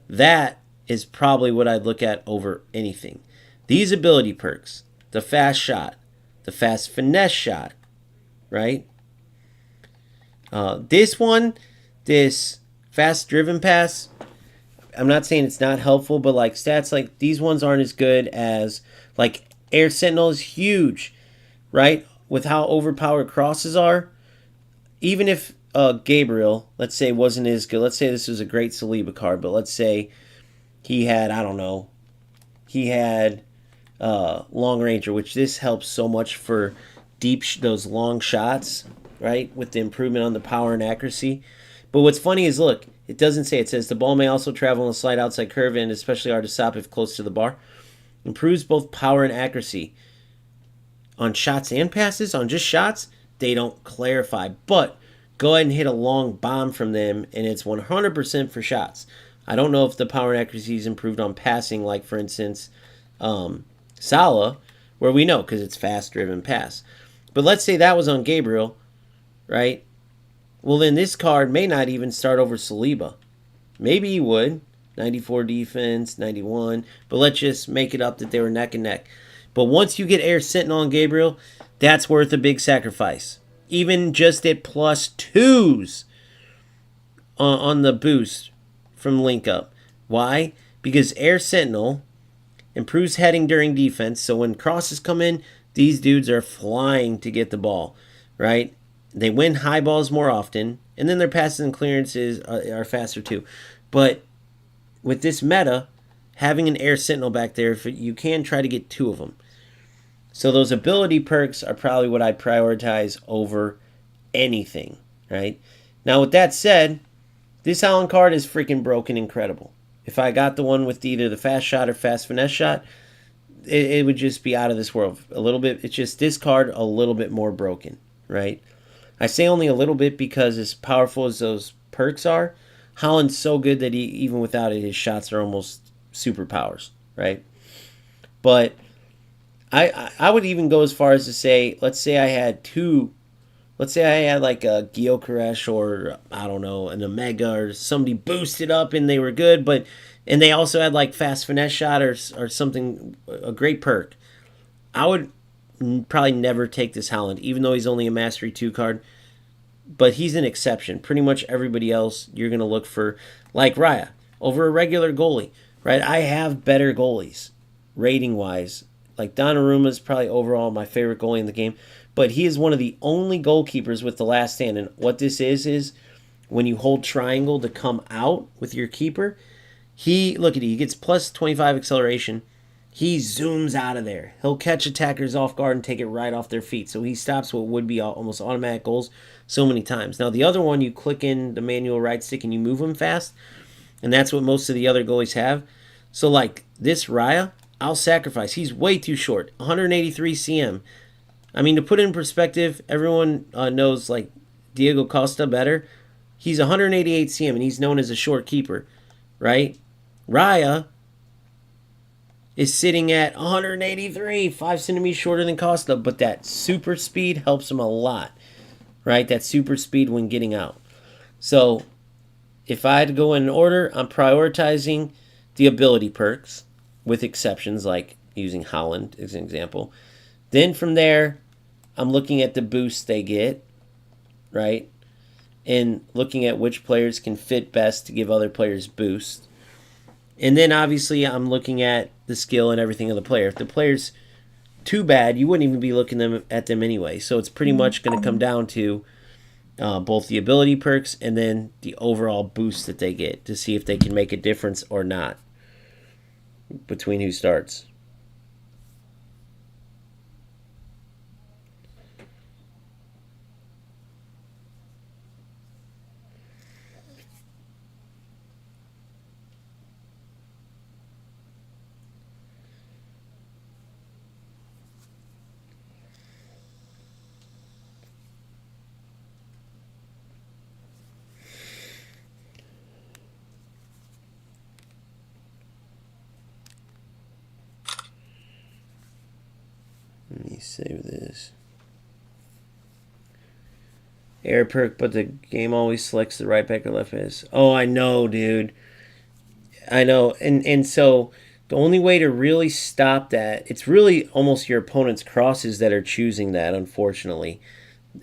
That is probably what I'd look at over anything. These ability perks, the fast shot, the fast finesse shot, right? This one, this fast driven pass, I'm not saying it's not helpful, but like stats like these ones aren't as good as like Air Sentinel is huge, right? With how overpowered crosses are. Even if Gabriel, let's say, wasn't as good. Let's say this was a great Saliba card, but let's say he had, I don't know, he had Long Ranger, which this helps so much for those long shots, right, with the improvement on the power and accuracy. But what's funny is, look, it doesn't say. It says the ball may also travel in a slight outside curve and especially hard to stop if close to the bar. Improves both power and accuracy. On shots and passes, on just shots, they don't clarify, but go ahead and hit a long bomb from them, and it's 100% for shots. I don't know if the power and accuracy is improved on passing, like, for instance, Salah, where we know because it's fast-driven pass. But let's say that was on Gabriel, right? Well, then this card may not even start over Saliba. Maybe he would. 94 defense, 91. But let's just make it up that they were neck and neck. But once you get Air Sentinel on Gabriel, that's worth a big sacrifice. Even just at +2s on the boost from link up. Why? Because Air Sentinel improves heading during defense. So when crosses come in, these dudes are flying to get the ball, right? They win high balls more often. And then their passes and clearances are faster too. But with this meta, having an Air Sentinel back there, you can try to get 2 of them. So those ability perks are probably what I prioritize over anything, right? Now, with that said, this Allen card is freaking broken incredible. If I got the one with either the fast shot or fast finesse shot, it would just be out of this world. A little bit, it's just this card a little bit more broken, right? I say only a little bit because as powerful as those perks are, Holland's so good that even without it, his shots are almost superpowers, right? But I would even go as far as to say, let's say I had like a Gyökeres or, I don't know, an Omega or somebody boosted up and they were good, and they also had like fast finesse shot or something, a great perk. I would probably never take this Haaland, even though he's only a Mastery 2 card. But he's an exception. Pretty much everybody else you're going to look for, like Raya, over a regular goalie, right? I have better goalies, rating-wise. Like Donnarumma is probably overall my favorite goalie in the game. But he is one of the only goalkeepers with the last stand. And what this is when you hold triangle to come out with your keeper, look at he gets plus 25 acceleration. He zooms out of there. He'll catch attackers off guard and take it right off their feet. So he stops what would be almost automatic goals so many times. Now, the other one, you click in the manual right stick and you move him fast. And that's what most of the other goalies have. So, like this Raya, I'll sacrifice. He's way too short. 183 cm. I mean, to put it in perspective, everyone knows like Diego Costa better. He's 188 cm and he's known as a short keeper, right? Raya is sitting at 183, 5 centimeters shorter than Costa, but that super speed helps him a lot, right? That super speed when getting out. So if I had to go in order, I'm prioritizing the ability perks, with exceptions like using Haaland as an example. Then from there, I'm looking at the boosts they get, right? And looking at which players can fit best to give other players boosts. And then obviously I'm looking at the skill and everything of the player. If the player's too bad, you wouldn't even be looking at them anyway. So it's pretty much going to come down to both the ability perks and then the overall boost that they get to see if they can make a difference or not between who starts. Let me save this. Air perk, but the game always selects the right back or left back. Oh, I know, dude. I know. And so the only way to really stop that, it's really almost your opponent's crosses that are choosing that, unfortunately.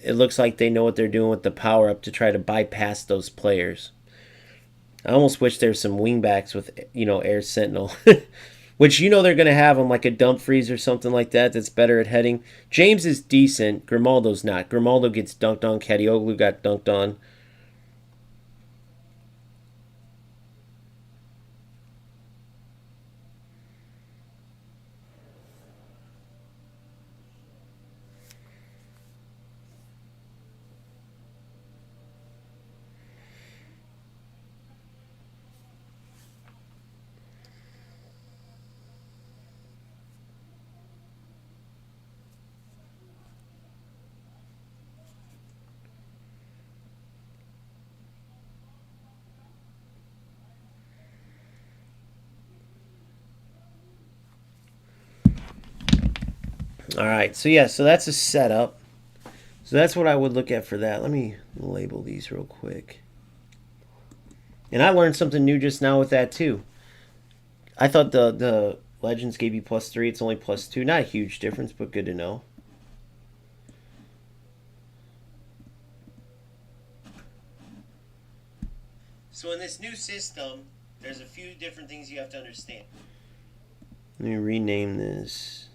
It looks like they know what they're doing with the power-up to try to bypass those players. I almost wish there was some wingbacks with, Air Sentinel. Which they're going to have on like a Dumfries or something like that that's better at heading. James is decent. Grimaldo's not. Grimaldo gets dunked on. Kadioglu got dunked on. All right, so that's a setup. So that's what I would look at for that. Let me label these real quick. And I learned something new just now with that too. I thought the Legends gave you +3. It's only +2. Not a huge difference, but good to know. So in this new system, there's a few different things you have to understand. Let me rename this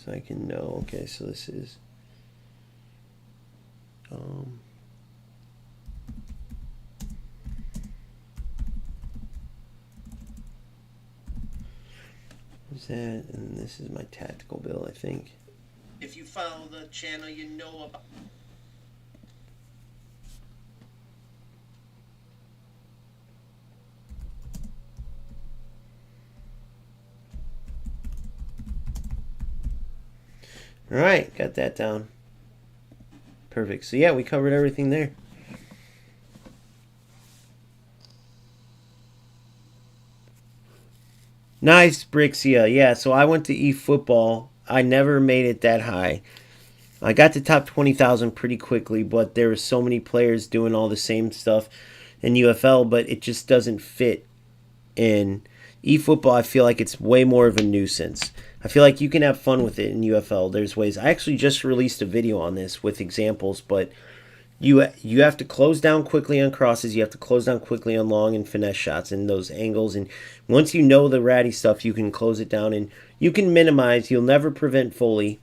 so I can know. Okay, so this is what's that? And this is my tactical build, I think. If you follow the channel, you know about. All right, got that down. Perfect. So yeah, we covered everything there. Nice, Brixia. Yeah, so I went to eFootball. I never made it that high. I got to top 20,000 pretty quickly, but there were so many players doing all the same stuff in UFL, but it just doesn't fit in eFootball. I feel like it's way more of a nuisance. I feel like you can have fun with it in UFL. There's ways. I actually just released a video on this with examples, but you have to close down quickly on crosses. You have to close down quickly on long and finesse shots and those angles. And once you know the ratty stuff, you can close it down and you can minimize. You'll never prevent fully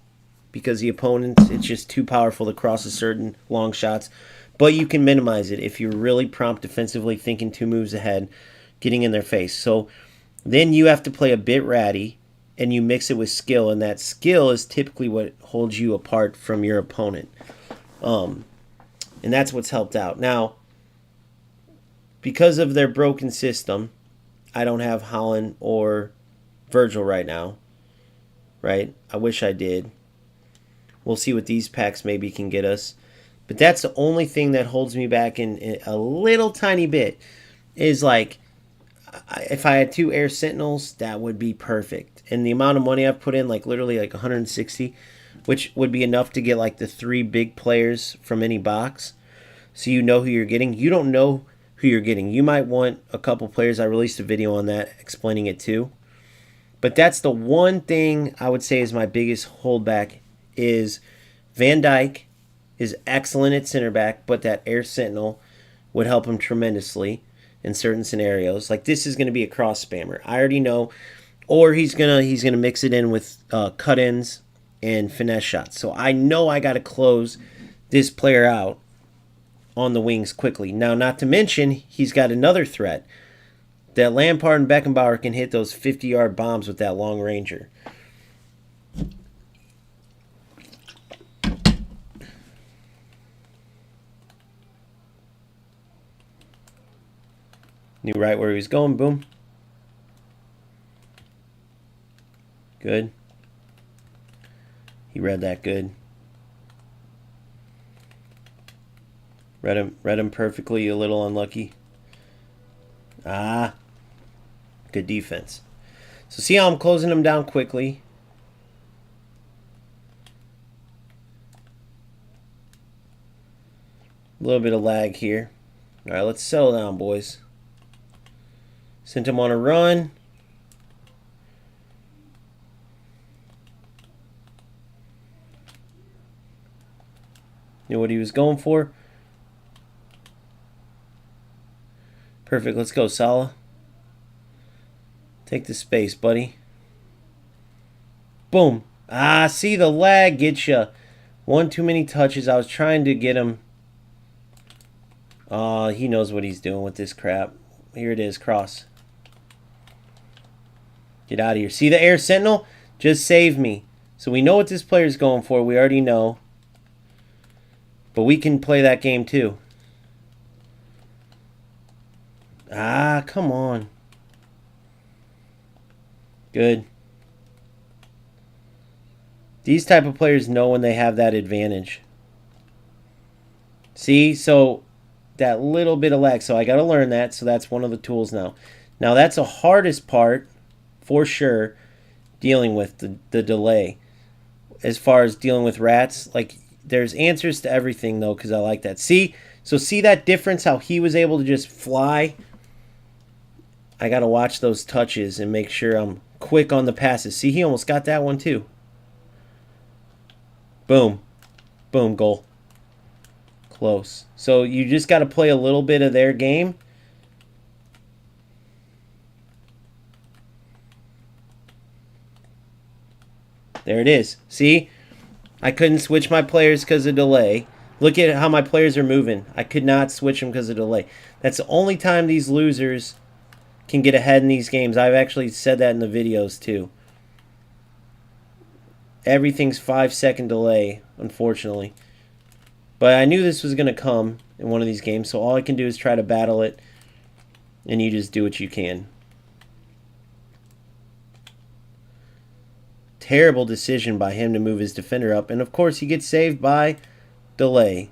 because the opponent, it's just too powerful to cross a certain long shots. But you can minimize it if you're really prompt defensively, thinking 2 moves ahead, getting in their face. So then you have to play a bit ratty and you mix it with skill. And that skill is typically what holds you apart from your opponent. And that's what's helped out. Now, because of their broken system, I don't have Holland or Virgil right now. Right? I wish I did. We'll see what these packs maybe can get us. But that's the only thing that holds me back in a little tiny bit. Is like, if I had 2 Air Sentinels, that would be perfect. And the amount of money I've put in, like literally like 160, which would be enough to get like the 3 big players from any box. So you know who you're getting. You don't know who you're getting. You might want a couple players. I released a video on that explaining it too. But that's the one thing I would say is my biggest holdback is Van Dijk is excellent at center back, but that Air Sentinel would help him tremendously in certain scenarios. Like this is going to be a cross spammer. I already know. Or he's gonna mix it in with cut-ins and finesse shots. So I know I got to close this player out on the wings quickly. Now, not to mention, he's got another threat. That Lampard and Beckenbauer can hit those 50-yard bombs with that long ranger. Knew right where he was going. Boom. Good. He read that good. Read him perfectly, a little unlucky. Ah. Good defense. So see how I'm closing him down quickly. A little bit of lag here. All right, let's settle down, boys. Sent him on a run. Knew what he was going for. Perfect. Let's go, Salah. Take the space, buddy. Boom. Ah, see, the lag gets you. One too many touches. I was trying to get him. Oh, he knows what he's doing with this crap. Here it is, cross. Get out of here. See the Air Sentinel? Just save me. So we know what this player's going for. We already know. But we can play that game too. Ah, come on. Good. These type of players know when they have that advantage. See? So that little bit of lag. So I got to learn that. So that's one of the tools now. Now that's the hardest part for sure, dealing with the delay. As far as dealing with rats, like there's answers to everything though, because I like that. See? So see that difference, how he was able to just fly? I got to watch those touches and make sure I'm quick on the passes. See, he almost got that one too. Boom. Boom, goal. Close. So you just got to play a little bit of their game. There it is. See? I couldn't switch my players because of delay. Look at how my players are moving. I could not switch them because of delay. That's the only time these losers can get ahead in these games. I've actually said that in the videos too. Everything's 5-second delay, unfortunately. But I knew this was going to come in one of these games, so all I can do is try to battle it, and you just do what you can. Terrible decision by him to move his defender up. And, of course, he gets saved by delay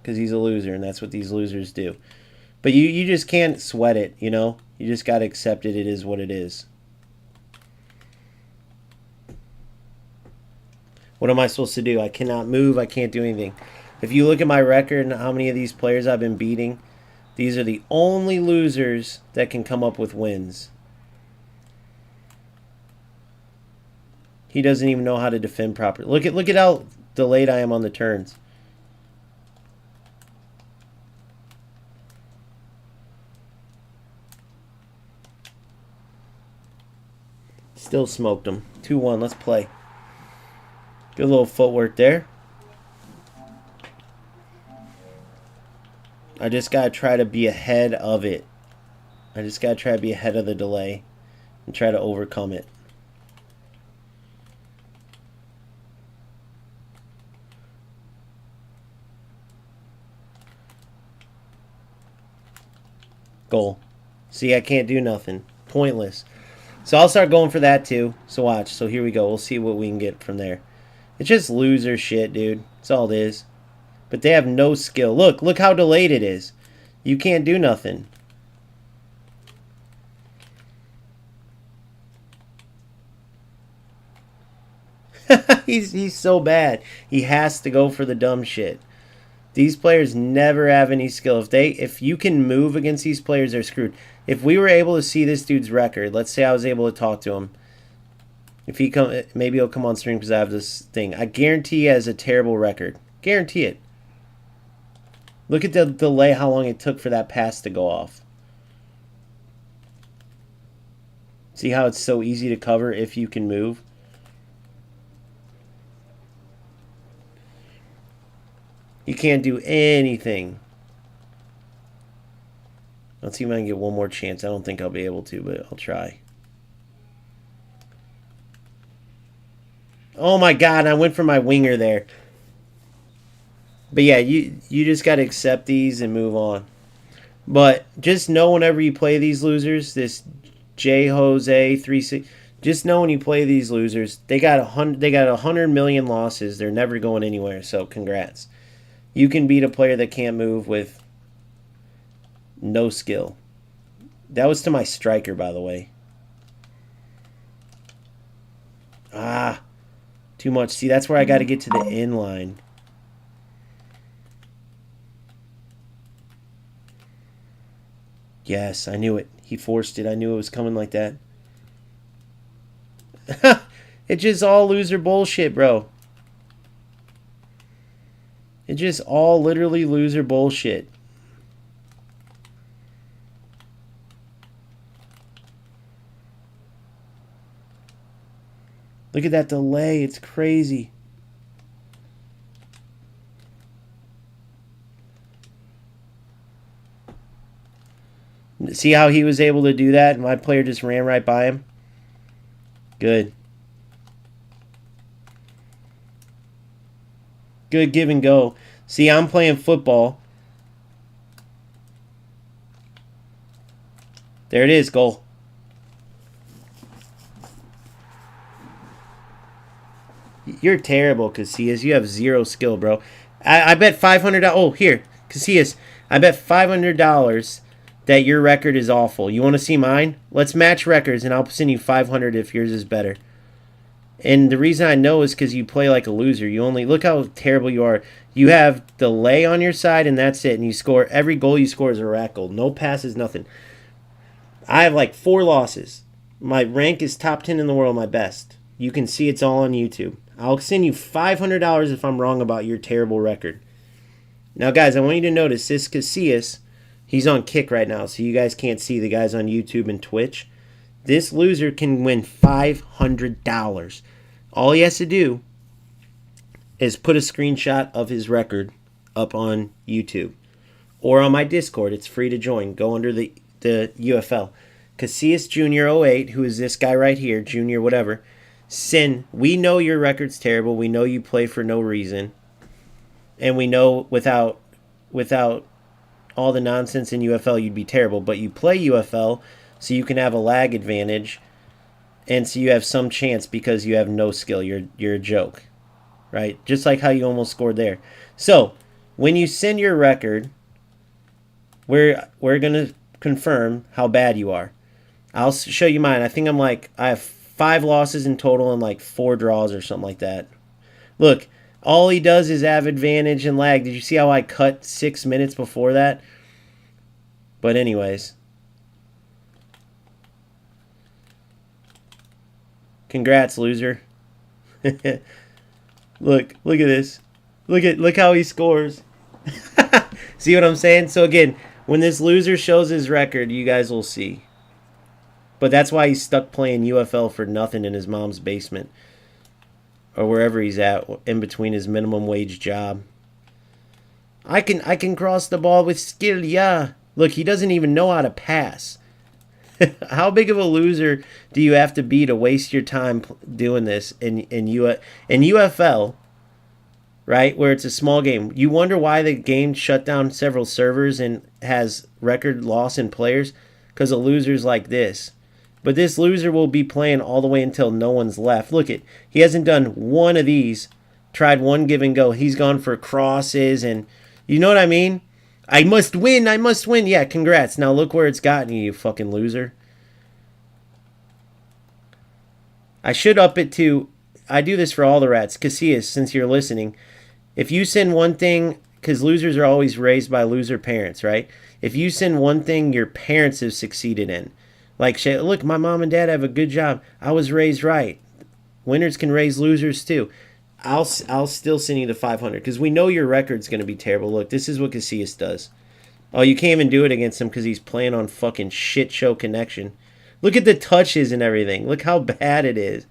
because he's a loser, and that's what these losers do. But you just can't sweat it, you know? You just got to accept it. It is what it is. What am I supposed to do? I cannot move. I can't do anything. If you look at my record and how many of these players I've been beating, these are the only losers that can come up with wins. He doesn't even know how to defend properly. Look at how delayed I am on the turns. Still smoked him. 2-1. Let's play. Good little footwork there. I just got to try to be ahead of it. I just got to try to be ahead of the delay and try to overcome it. Goal. See, I can't do nothing. Pointless. So I'll start going for that too. So watch. So here we go. We'll see what we can get from there. It's just loser shit, dude. That's all it is. But they have no skill. Look how delayed it is. You can't do nothing. He's so bad. He has to go for the dumb shit. These players never have any skill. If you can move against these players, they're screwed. If we were able to see this dude's record, let's say I was able to talk to him. If he maybe he'll come on stream because I have this thing. I guarantee he has a terrible record. Guarantee it. Look at the delay, how long it took for that pass to go off. See how it's so easy to cover if you can move? You can't do anything. Let's see if I can get one more chance. I don't think I'll be able to, but I'll try. Oh my god, I went for my winger there. But yeah, you just got to accept these and move on. But just know whenever you play these losers, this J Jose 36, just know when you play these losers, they got 100 million losses. They're never going anywhere. So congrats. You can beat a player that can't move with no skill. That was to my striker, by the way. Ah, too much. See, that's where I got to get to the in line. Yes, I knew it. He forced it. I knew it was coming like that. It's just all loser bullshit, bro. It's just all literally loser bullshit. Look at that delay. It's crazy. See how he was able to do that? My player just ran right by him. Good. Good give and go. See, I'm playing football. There it is, goal. You're terrible, Casillas. You have zero skill, bro. I bet $500. Oh, here, Casillas. I bet $500 that your record is awful. You want to see mine? Let's match records, and I'll send you $500 if yours is better. And the reason I know is because you play like a loser. You only look how terrible you are. You have delay on your side, and that's it. And you score every goal you score is a rack goal. No passes, nothing. I have like 4 losses. My rank is top 10 in the world, my best. You can see it's all on YouTube. I'll send you $500 if I'm wrong about your terrible record. Now, guys, I want you to notice this Casillas. He's on kick right now, so you guys can't see the guys on YouTube and Twitch. This loser can win $500. All he has to do is put a screenshot of his record up on YouTube or on my Discord. It's free to join. Go under the UFL. Casillas Jr. 08, who is this guy right here, Junior whatever. Sin, we know your record's terrible. We know you play for no reason. And we know without all the nonsense in UFL, you'd be terrible. But you play UFL, so you can have a lag advantage. And so you have some chance because you have no skill. You're a joke, right? Just like how you almost scored there. So when you send your record, we're gonna confirm how bad you are. I'll show you mine. I think I have 5 losses in total and like 4 draws or something like that. Look, all he does is have advantage and lag. Did you see how I cut 6 minutes before that? But anyways. Congrats, loser. Look at this. Look how he scores. See what I'm saying? So again, when this loser shows his record, you guys will see. But that's why he's stuck playing UFL for nothing in his mom's basement. Or wherever he's at in between his minimum wage job. I can cross the ball with skill, yeah. Look, he doesn't even know how to pass. How big of a loser do you have to be to waste your time doing this in UFL, right, where it's a small game? You wonder why the game shut down several servers and has record loss in players? Because of losers like this. But this loser will be playing all the way until no one's left. Look it, he hasn't done one of these. Tried one give and go. He's gone for crosses and you know what I mean? I must win. Yeah, congrats. Now look where it's gotten you, you fucking loser. I should up it to, I do this for all the rats. Casillas, since you're listening, if you send one thing, because losers are always raised by loser parents, right? If you send one thing your parents have succeeded in, like, look, my mom and dad have a good job. I was raised right. Winners can raise losers too. I'll still send you the 500 because we know your record's going to be terrible. Look, this is what Casillas does. Oh, you can't even do it against him because he's playing on fucking shit show connection. Look at the touches and everything. Look how bad it is.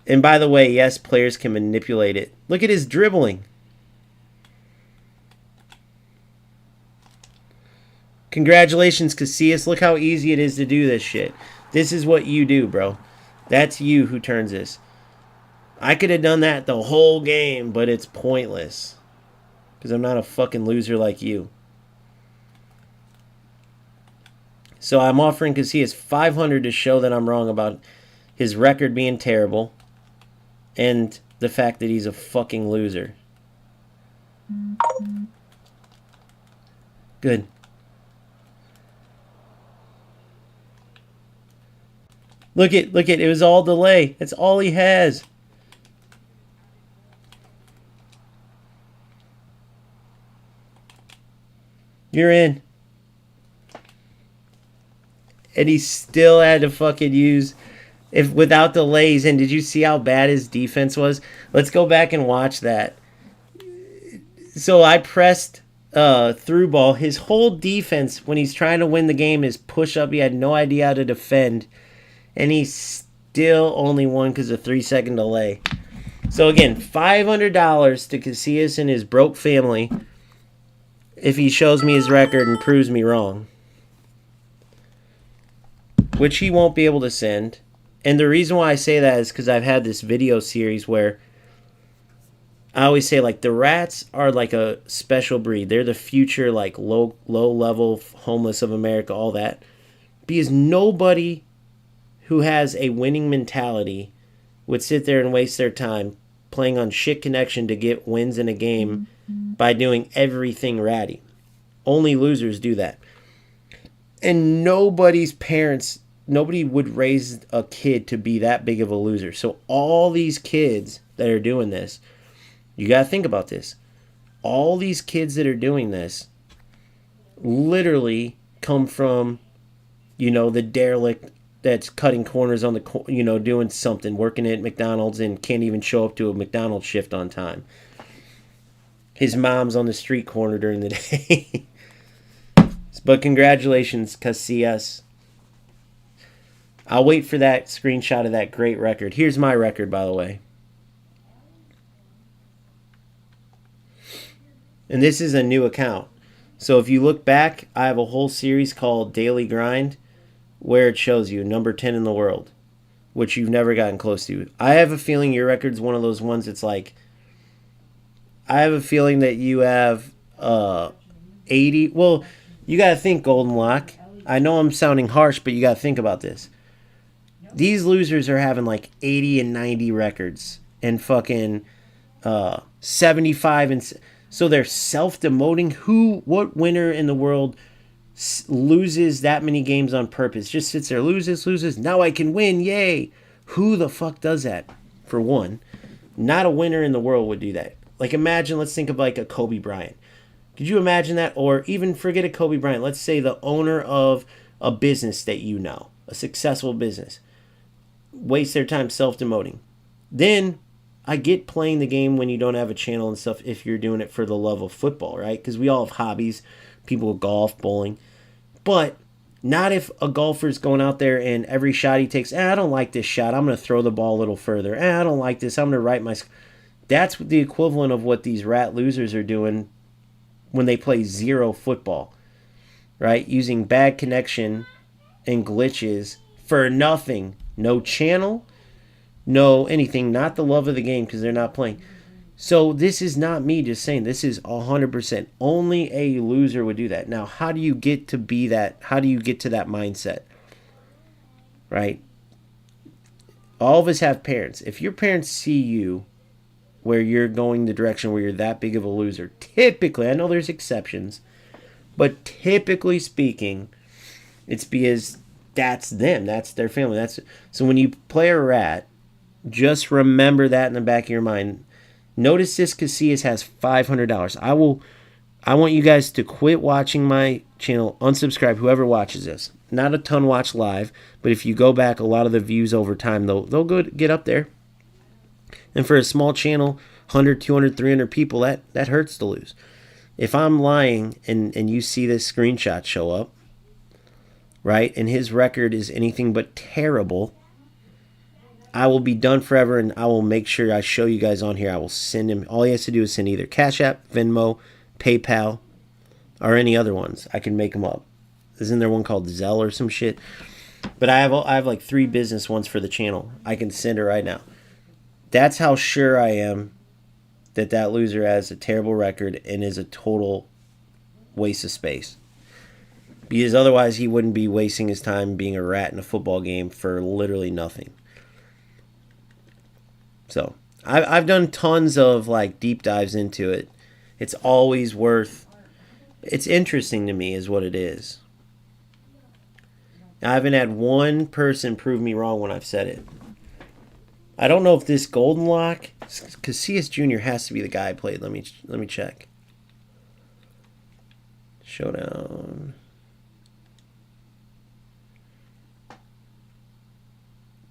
And by the way, yes, players can manipulate it. Look at his dribbling. Congratulations, Casillas. Look how easy it is to do this shit. This is what you do, bro. That's you who turns this. I could have done that the whole game, but it's pointless. Because I'm not a fucking loser like you. So I'm offering Casillas 500 to show that I'm wrong about his record being terrible. And the fact that he's a fucking loser. Good. Look it, it was all delay. That's all he has. You're in. And he still had to fucking use, if without delays. And did you see how bad his defense was? Let's go back and watch that. So I pressed through ball. His whole defense, when he's trying to win the game, is push up. He had no idea how to defend. And he still only won because of 3-second delay. So again, $500 to Casillas and his broke family if he shows me his record and proves me wrong. Which he won't be able to send. And the reason why I say that is because I've had this video series where I always say, like, the rats are like a special breed. They're the future, like, low level homeless of America, all that. Because nobody who has a winning mentality would sit there and waste their time playing on shit connection to get wins in a game by doing everything ratty. Only losers do that. And nobody's parents, nobody would raise a kid to be that big of a loser. So all these kids that are doing this, you got to think about this. All these kids that are doing this literally come from, the derelict that's cutting corners on the, doing something, working at McDonald's and can't even show up to a McDonald's shift on time. His mom's on the street corner during the day. But congratulations, Casillas. I'll wait for that screenshot of that great record. Here's my record, by the way. And this is a new account. So if you look back, I have a whole series called Daily Grind where it shows you number 10 in the world, which you've never gotten close to. I have a feeling your record's one of those ones that's like, I have a feeling that you have 80. Well, you got to think, Golden Lock. I know I'm sounding harsh, but you got to think about this. These losers are having like 80 and 90 records and fucking 75 and so they're self-demoting. What winner in the world loses that many games on purpose? Just sits there, loses. Now I can win, yay! Who the fuck does that? For one, not a winner in the world would do that. Like imagine, let's think of like a Kobe Bryant. Could you imagine that? Or even forget a Kobe Bryant. Let's say the owner of a business that you know, a successful business, waste their time self-demoting. Then I get playing the game when you don't have a channel and stuff if you're doing it for the love of football, right? Because we all have hobbies. People golf, bowling. But not if a golfer's going out there and every shot he takes, I don't like this shot. I'm going to throw the ball a little further. I don't like this. I'm going to write my... That's the equivalent of what these rat losers are doing when they play zero football, right? Using bad connection and glitches for nothing. No channel, no anything. Not the love of the game because they're not playing. So this is not me just saying. This is 100%. Only a loser would do that. Now, how do you get to be that? How do you get to that mindset? Right? All of us have parents. If your parents see you where you're going the direction where you're that big of a loser, typically, I know there's exceptions, but typically speaking, it's because that's them. That's their family. So when you play a rat, just remember that in the back of your mind. Notice this Casillas has $500. I want you guys to quit watching my channel, unsubscribe, whoever watches this. Not a ton watch live, but if you go back, a lot of the views over time, they'll go get up there. And for a small channel, 100, 200, 300 people, that hurts to lose. If I'm lying and you see this screenshot show up, right, and his record is anything but terrible, I will be done forever, and I will make sure I show you guys on here. I will send him. All he has to do is send either Cash App, Venmo, PayPal, or any other ones. I can make them up. Isn't there one called Zelle or some shit? But I have like 3 business ones for the channel. I can send it right now. That's how sure I am that loser has a terrible record and is a total waste of space. Because otherwise he wouldn't be wasting his time being a rat in a football game for literally nothing. So I've done tons of like deep dives into it. It's always it's interesting to me is what it is. I haven't had one person prove me wrong when I've said it. I don't know if this golden lock, Casillas Jr. has to be the guy I played. Let me check. Showdown.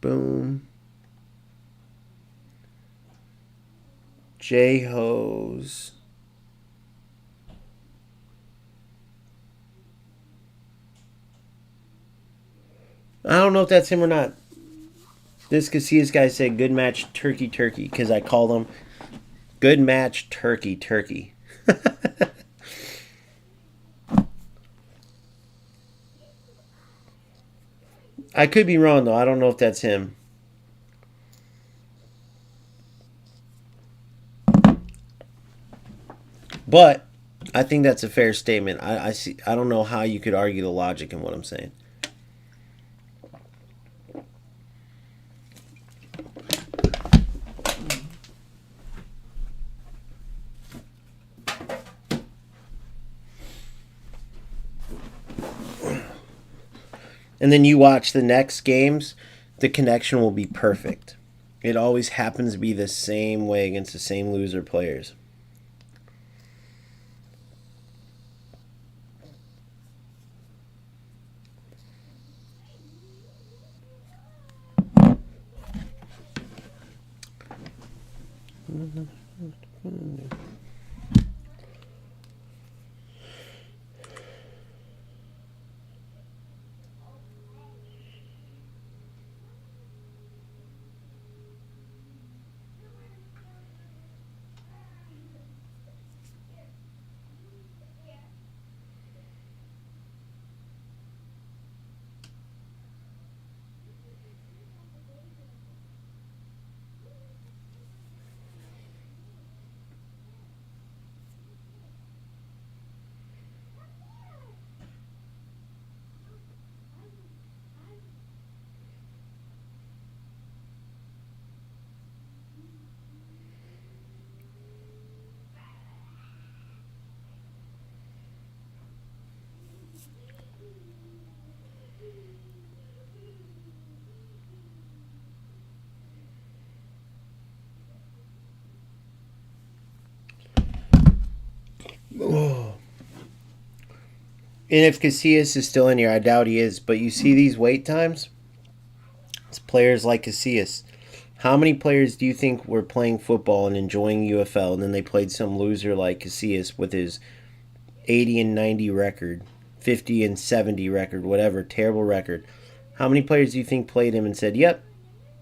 Boom. J-Hose. I don't know if that's him or not. This Casillas guy said good match turkey because I called him good match turkey. I could be wrong though. I don't know if that's him. But I think that's a fair statement. I don't know how you could argue the logic in what I'm saying. And then you watch the next games, the connection will be perfect. It always happens to be the same way against the same loser players. And if Casillas is still in here, I doubt he is, but you see these wait times? It's players like Casillas. How many players do you think were playing football and enjoying UFL, and then they played some loser like Casillas with his 80 and 90 record, 50 and 70 record, whatever, terrible record? How many players do you think played him and said, yep,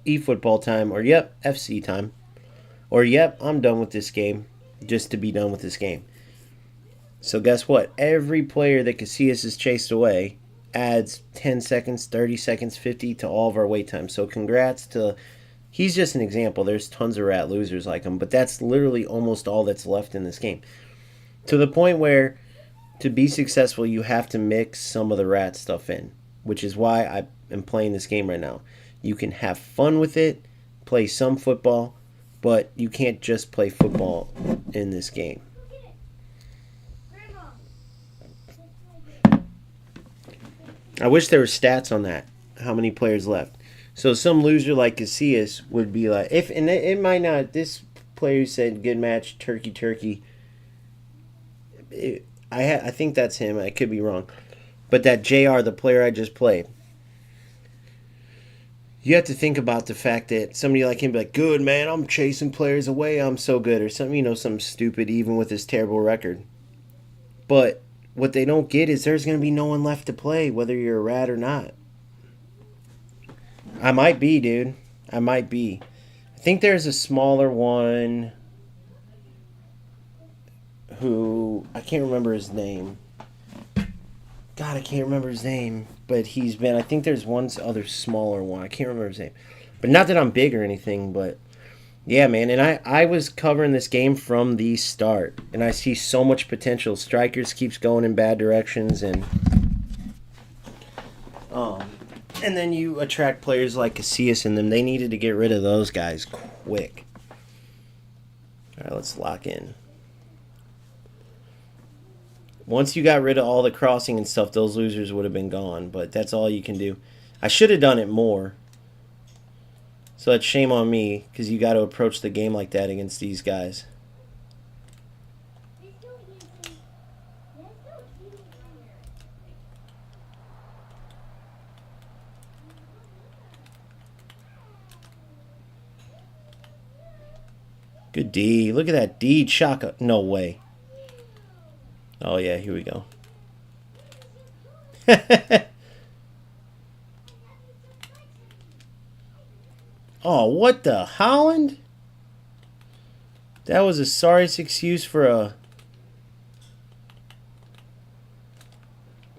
e-football time, or yep, FC time, or yep, I'm done with this game, just to be done with this game? So guess what? Every player that Casillas has chased away adds 10 seconds, 30 seconds, 50 to all of our wait times. So congrats to... He's just an example. There's tons of rat losers like him, but that's literally almost all that's left in this game. To the point where, to be successful, you have to mix some of the rat stuff in, which is why I am playing this game right now. You can have fun with it, play some football, but you can't just play football in this game. I wish there were stats on that, how many players left. So some loser like Casillas would be like, if, and it might not, this player who said good match, turkey, I think that's him, I could be wrong. But that JR, the player I just played, you have to think about the fact that somebody like him be like, good man, I'm chasing players away, I'm so good, or something, something stupid even with his terrible record. But what they don't get is there's going to be no one left to play, whether you're a rat or not. I might be, dude. I might be. I think there's a smaller one who... I can't remember his name. God, I can't remember his name. But he's been... I think there's one other smaller one. I can't remember his name. But not that I'm big or anything, but... Yeah, man. And I was covering this game from the start. And I see so much potential. Strikers keeps going in bad directions, and... And then you attract players like Casillas in them. They needed to get rid of those guys quick. All right, let's lock in. Once you got rid of all the crossing and stuff, those losers would have been gone. But that's all you can do. I should have done it more. So that's shame on me, because you got to approach the game like that against these guys. Good D. Look at that D. Shaka. No way. Oh, yeah. Here we go. Oh, what the? Holland? That was a sorriest excuse for a...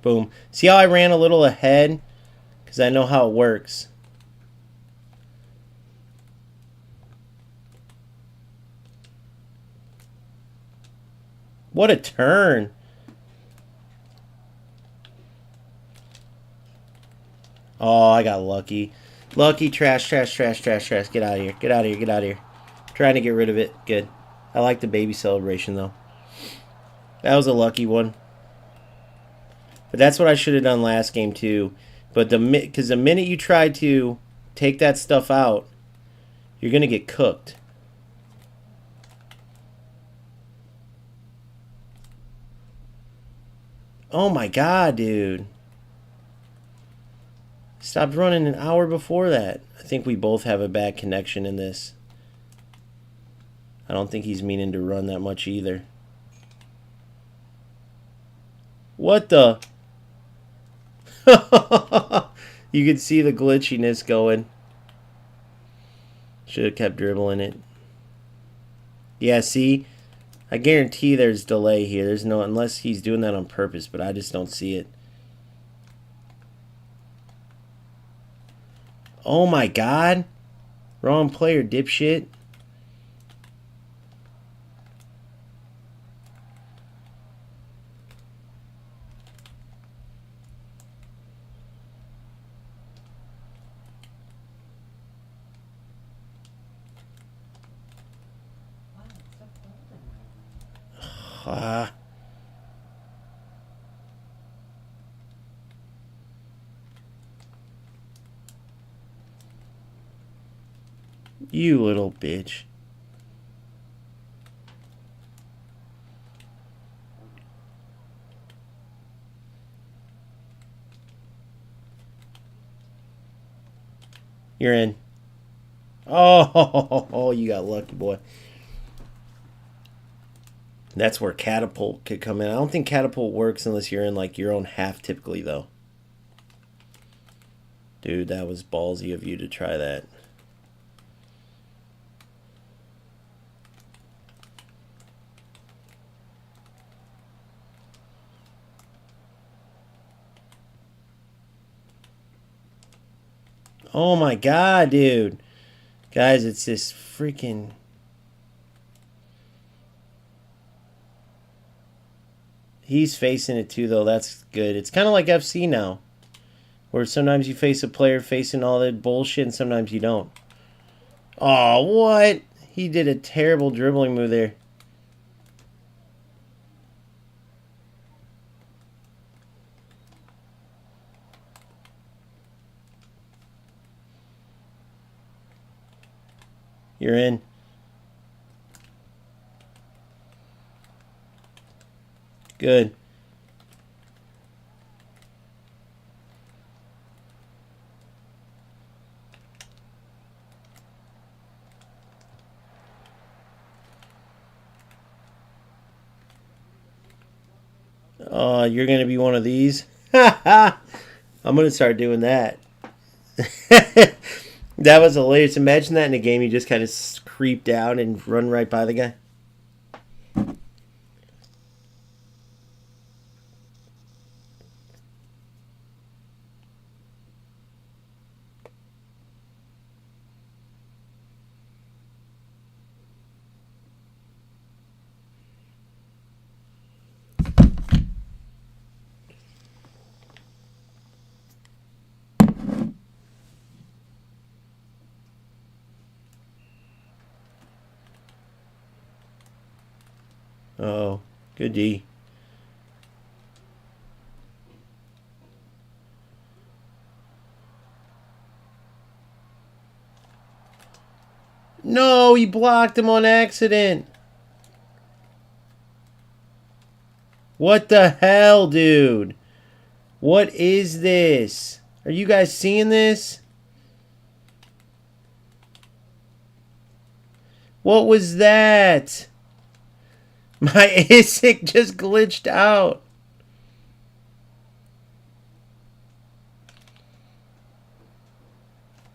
Boom. See how I ran a little ahead? Because I know how it works. What a turn. Oh, I got lucky. Lucky, trash. Get out of here. Get out of here. Trying to get rid of it. Good. I like the baby celebration, though. That was a lucky one. But that's what I should have done last game, too. But because the minute you try to take that stuff out, you're going to get cooked. Oh my god, dude. Stopped running an hour before that. I think we both have a bad connection in this. I don't think he's meaning to run that much either. What the? You could see the glitchiness going. Should have kept dribbling it. Yeah, see? I guarantee there's delay here. There's no, unless he's doing that on purpose, but I just don't see it. Oh my god. Wrong player, dipshit. You little bitch. You're in. Oh, you got lucky, boy. That's where catapult could come in. I don't think catapult works unless you're in like your own half typically, though. Dude, that was ballsy of you to try that. Oh my god, dude. Guys, it's this freaking... He's facing it too, though. That's good. It's kind of like FC now, where sometimes you face a player facing all that bullshit and sometimes you don't. Oh, what? He did a terrible dribbling move there. You're in. Good. Oh, you're going to be one of these? I'm going to start doing that. That was hilarious. Imagine that in a game. You just kind of creep down and run right by the guy. Oh, good D. No, he blocked him on accident. What the hell, dude? What is this? Are you guys seeing this? What was that? My ISIC just glitched out.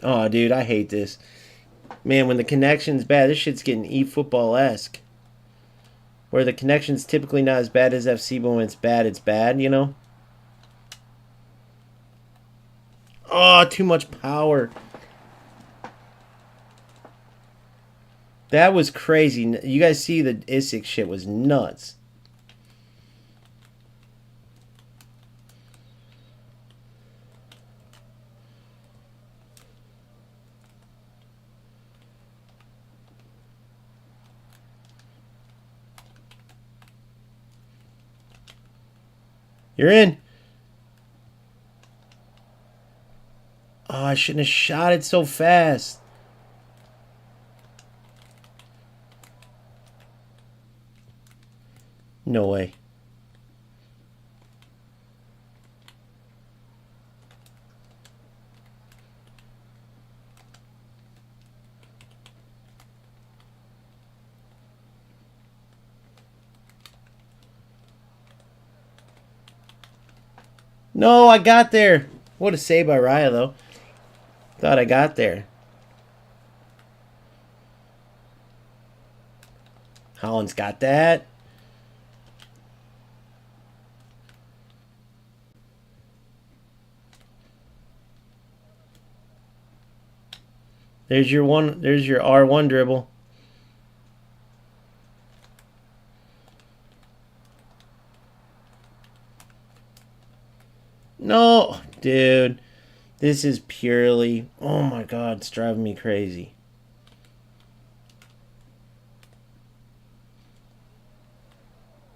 Oh, dude, I hate this. Man, when the connection's bad, this shit's getting eFootball-esque. Where the connection's typically not as bad as FC, but when it's bad, you know? Oh, too much power. That was crazy. You guys see the ISIC shit was nuts. You're in. Oh, I shouldn't have shot it so fast. No way. No, I got there. What a save by Raya, though. Thought I got there. Holland's got that. There's your one. There's your R1 dribble. No, dude. This is purely... Oh my god, it's driving me crazy.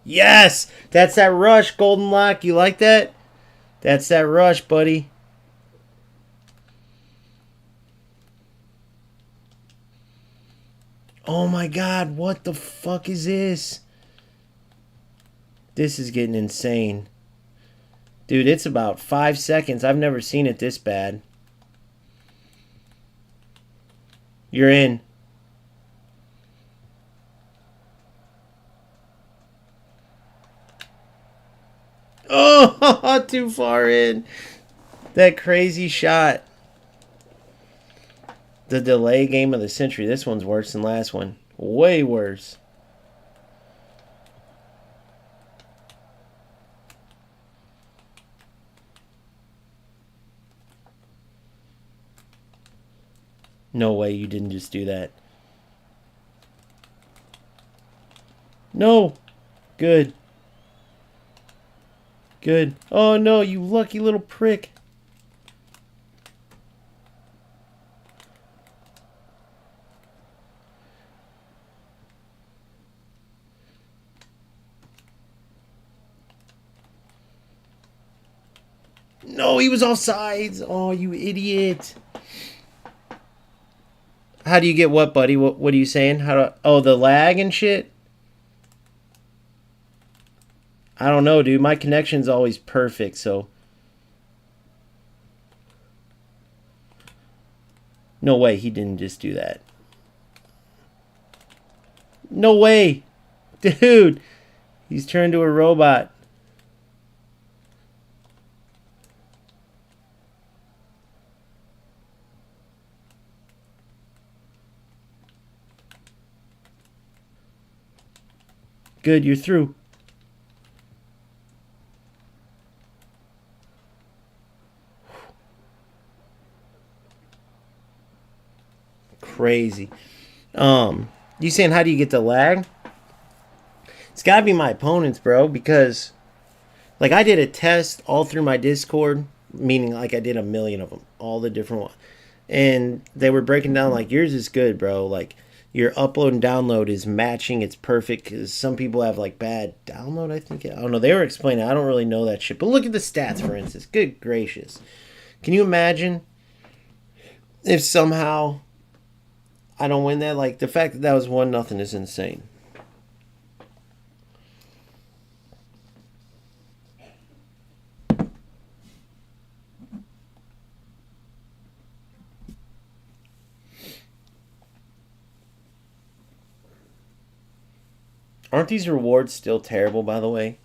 Yes! That's that rush, Golden Lock. You like that? That's that rush, buddy. Oh my god, what the fuck is this? This is getting insane. Dude, it's about 5 seconds. I've never seen it this bad. You're in. Oh, too far in. That crazy shot. The delay game of the century. This one's worse than last one. Way worse. No way you didn't just do that. No. Good. Good. Oh no, you lucky little prick. No, he was offsides. Oh, you idiot. How do you get what, buddy? What are you saying? How do the lag and shit? I don't know, dude. My connection's always perfect, so no way he didn't just do that. No way. Dude, he's turned to a robot. Good, you're through. Crazy. You saying how do you get the lag? It's gotta be my opponents, bro, because like I did a test all through my Discord, meaning like I did a million of them, all the different ones. And they were breaking down like yours is good, bro. Like your upload and download is matching. It's perfect because some people have like bad download. I think I don't know. They were explaining. I don't really know that shit. But look at the stats, for instance. Good gracious, can you imagine if somehow I don't win that? Like the fact that was 1-0 is insane. Aren't these rewards still terrible, by the way?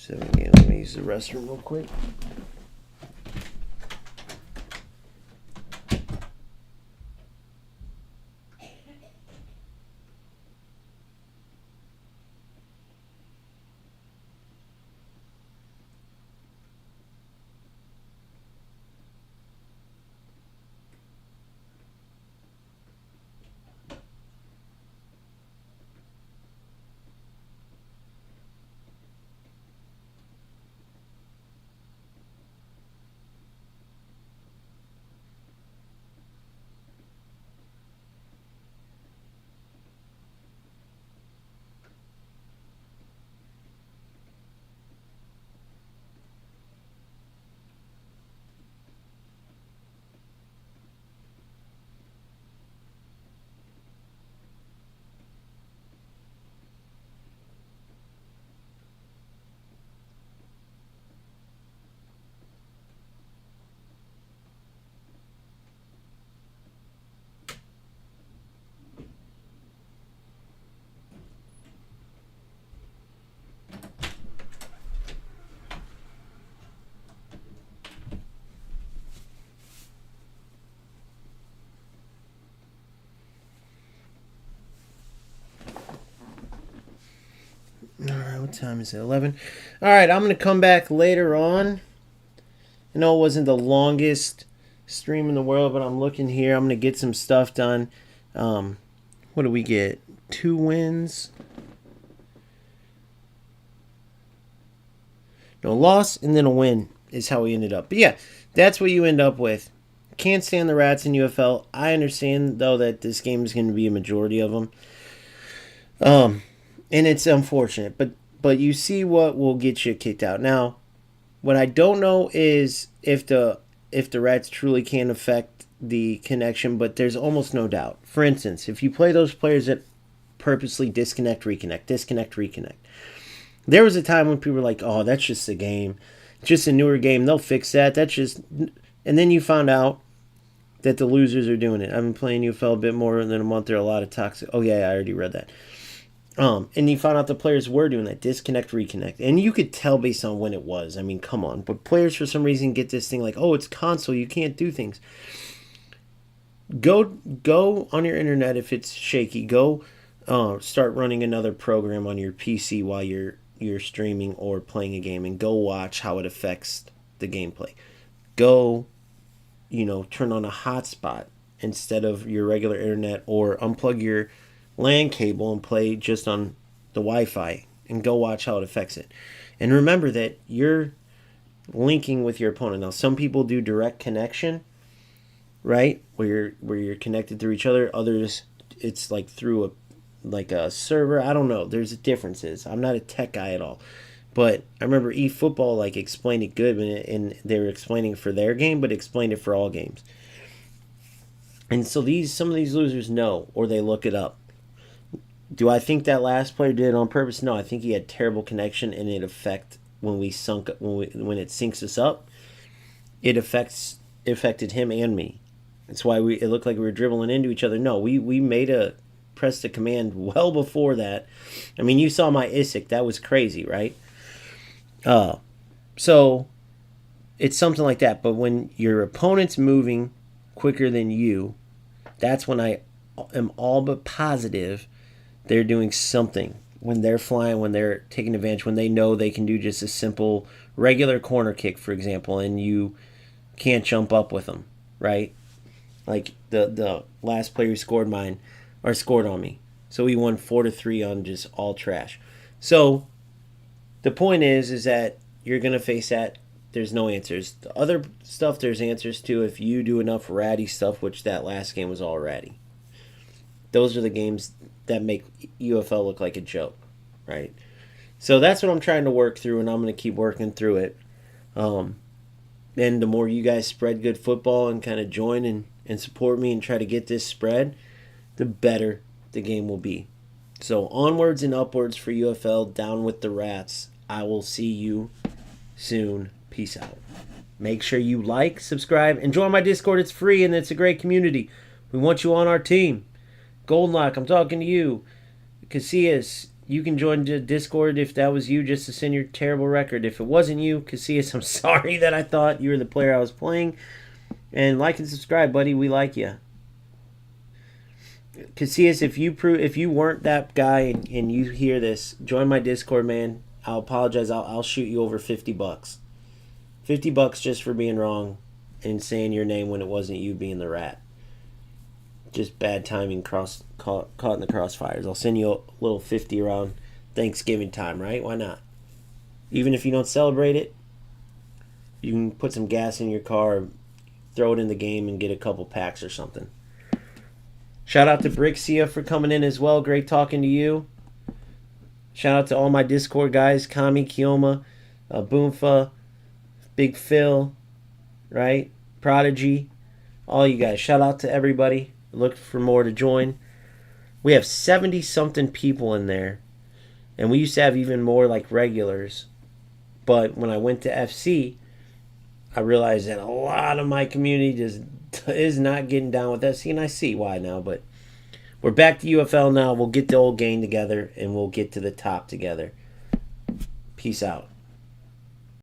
Let me use the restroom real quick. Alright, what time is it? 11? Alright, I'm going to come back later on. I know it wasn't the longest stream in the world, but I'm looking here. I'm going to get some stuff done. What do we get? 2 wins. No, loss and then a win is how we ended up. But yeah, that's what you end up with. Can't stand the rats in UFL. I understand, though, that this game is going to be a majority of them. And it's unfortunate, but you see what will get you kicked out. Now, what I don't know is if the rats truly can affect the connection, but there's almost no doubt. For instance, if you play those players that purposely disconnect, reconnect, there was a time when people were like, "Oh, that's just a game, just a newer game. They'll fix that. That's just," and then you found out that the losers are doing it. I've been playing UFL a bit more than a month. There are a lot of toxic. Oh yeah, I already read that. And you found out the players were doing that, disconnect, reconnect. And you could tell based on when it was. I mean, come on. But players, for some reason, get this thing like, oh, it's console, you can't do things. Go on your internet if it's shaky. Go start running another program on your PC while you're streaming or playing a game, and go watch how it affects the gameplay. Go, turn on a hotspot instead of your regular internet, or unplug your LAN cable and play just on the Wi-Fi, and go watch how it affects it. And remember that you're linking with your opponent. Now, some people do direct connection, right? Where you're connected through each other. Others, it's like through a server. I don't know. There's differences. I'm not a tech guy at all. But I remember eFootball explained it good, and they were explaining for their game, but explained it for all games. And so some of these losers know, or they look it up. Do I think that last player did it on purpose? No, I think he had terrible connection, and it when it syncs us up, it affected him and me. That's why it looked like we were dribbling into each other. No, we pressed the command well before that. I mean, you saw my ISIC. That was crazy, right? So it's something like that. But when your opponent's moving quicker than you, that's when I am all but positive they're doing something. When they're flying, when they're taking advantage, when they know they can do just a simple regular corner kick, for example, and you can't jump up with them, right? Like the last player who scored on me. So we won 4-3 on just all trash. So the point is that you're going to face that. There's no answers. The other stuff there's answers to if you do enough ratty stuff, which that last game was all ratty. Those are the games that make UFL look like a joke, right? So that's what I'm trying to work through, and I'm going to keep working through it. And the more you guys spread good football and kind of join and support me and try to get this spread, the better the game will be. So onwards and upwards for UFL, down with the Rats. I will see you soon. Peace out. Make sure you like, subscribe, and join my Discord. It's free, and it's a great community. We want you on our team. Goldenlock, I'm talking to you. Casillas, you can join the Discord if that was you, just to send your terrible record. If it wasn't you, Casillas, I'm sorry that I thought you were the player I was playing. And like and subscribe, buddy. We like you. Casillas, if you weren't that guy and you hear this, join my Discord, man. I'll apologize. I'll shoot you over $50. $50 just for being wrong and saying your name when it wasn't you being the rat. Just bad timing, caught in the crossfires. I'll send you a little 50 around Thanksgiving time, right? Why not? Even if you don't celebrate it, you can put some gas in your car, throw it in the game, and get a couple packs or something. Shout out to Brixia for coming in as well. Great talking to you. Shout out to all my Discord guys, Kami, Kioma, Boomfa, Big Phil, right? Prodigy, all you guys. Shout out to everybody. Look for more to join. We have 70-something people in there. And we used to have even more like regulars. But when I went to FC, I realized that a lot of my community just is not getting down with FC. And I see why now. But we're back to UFL now. We'll get the old gang together. And we'll get to the top together. Peace out.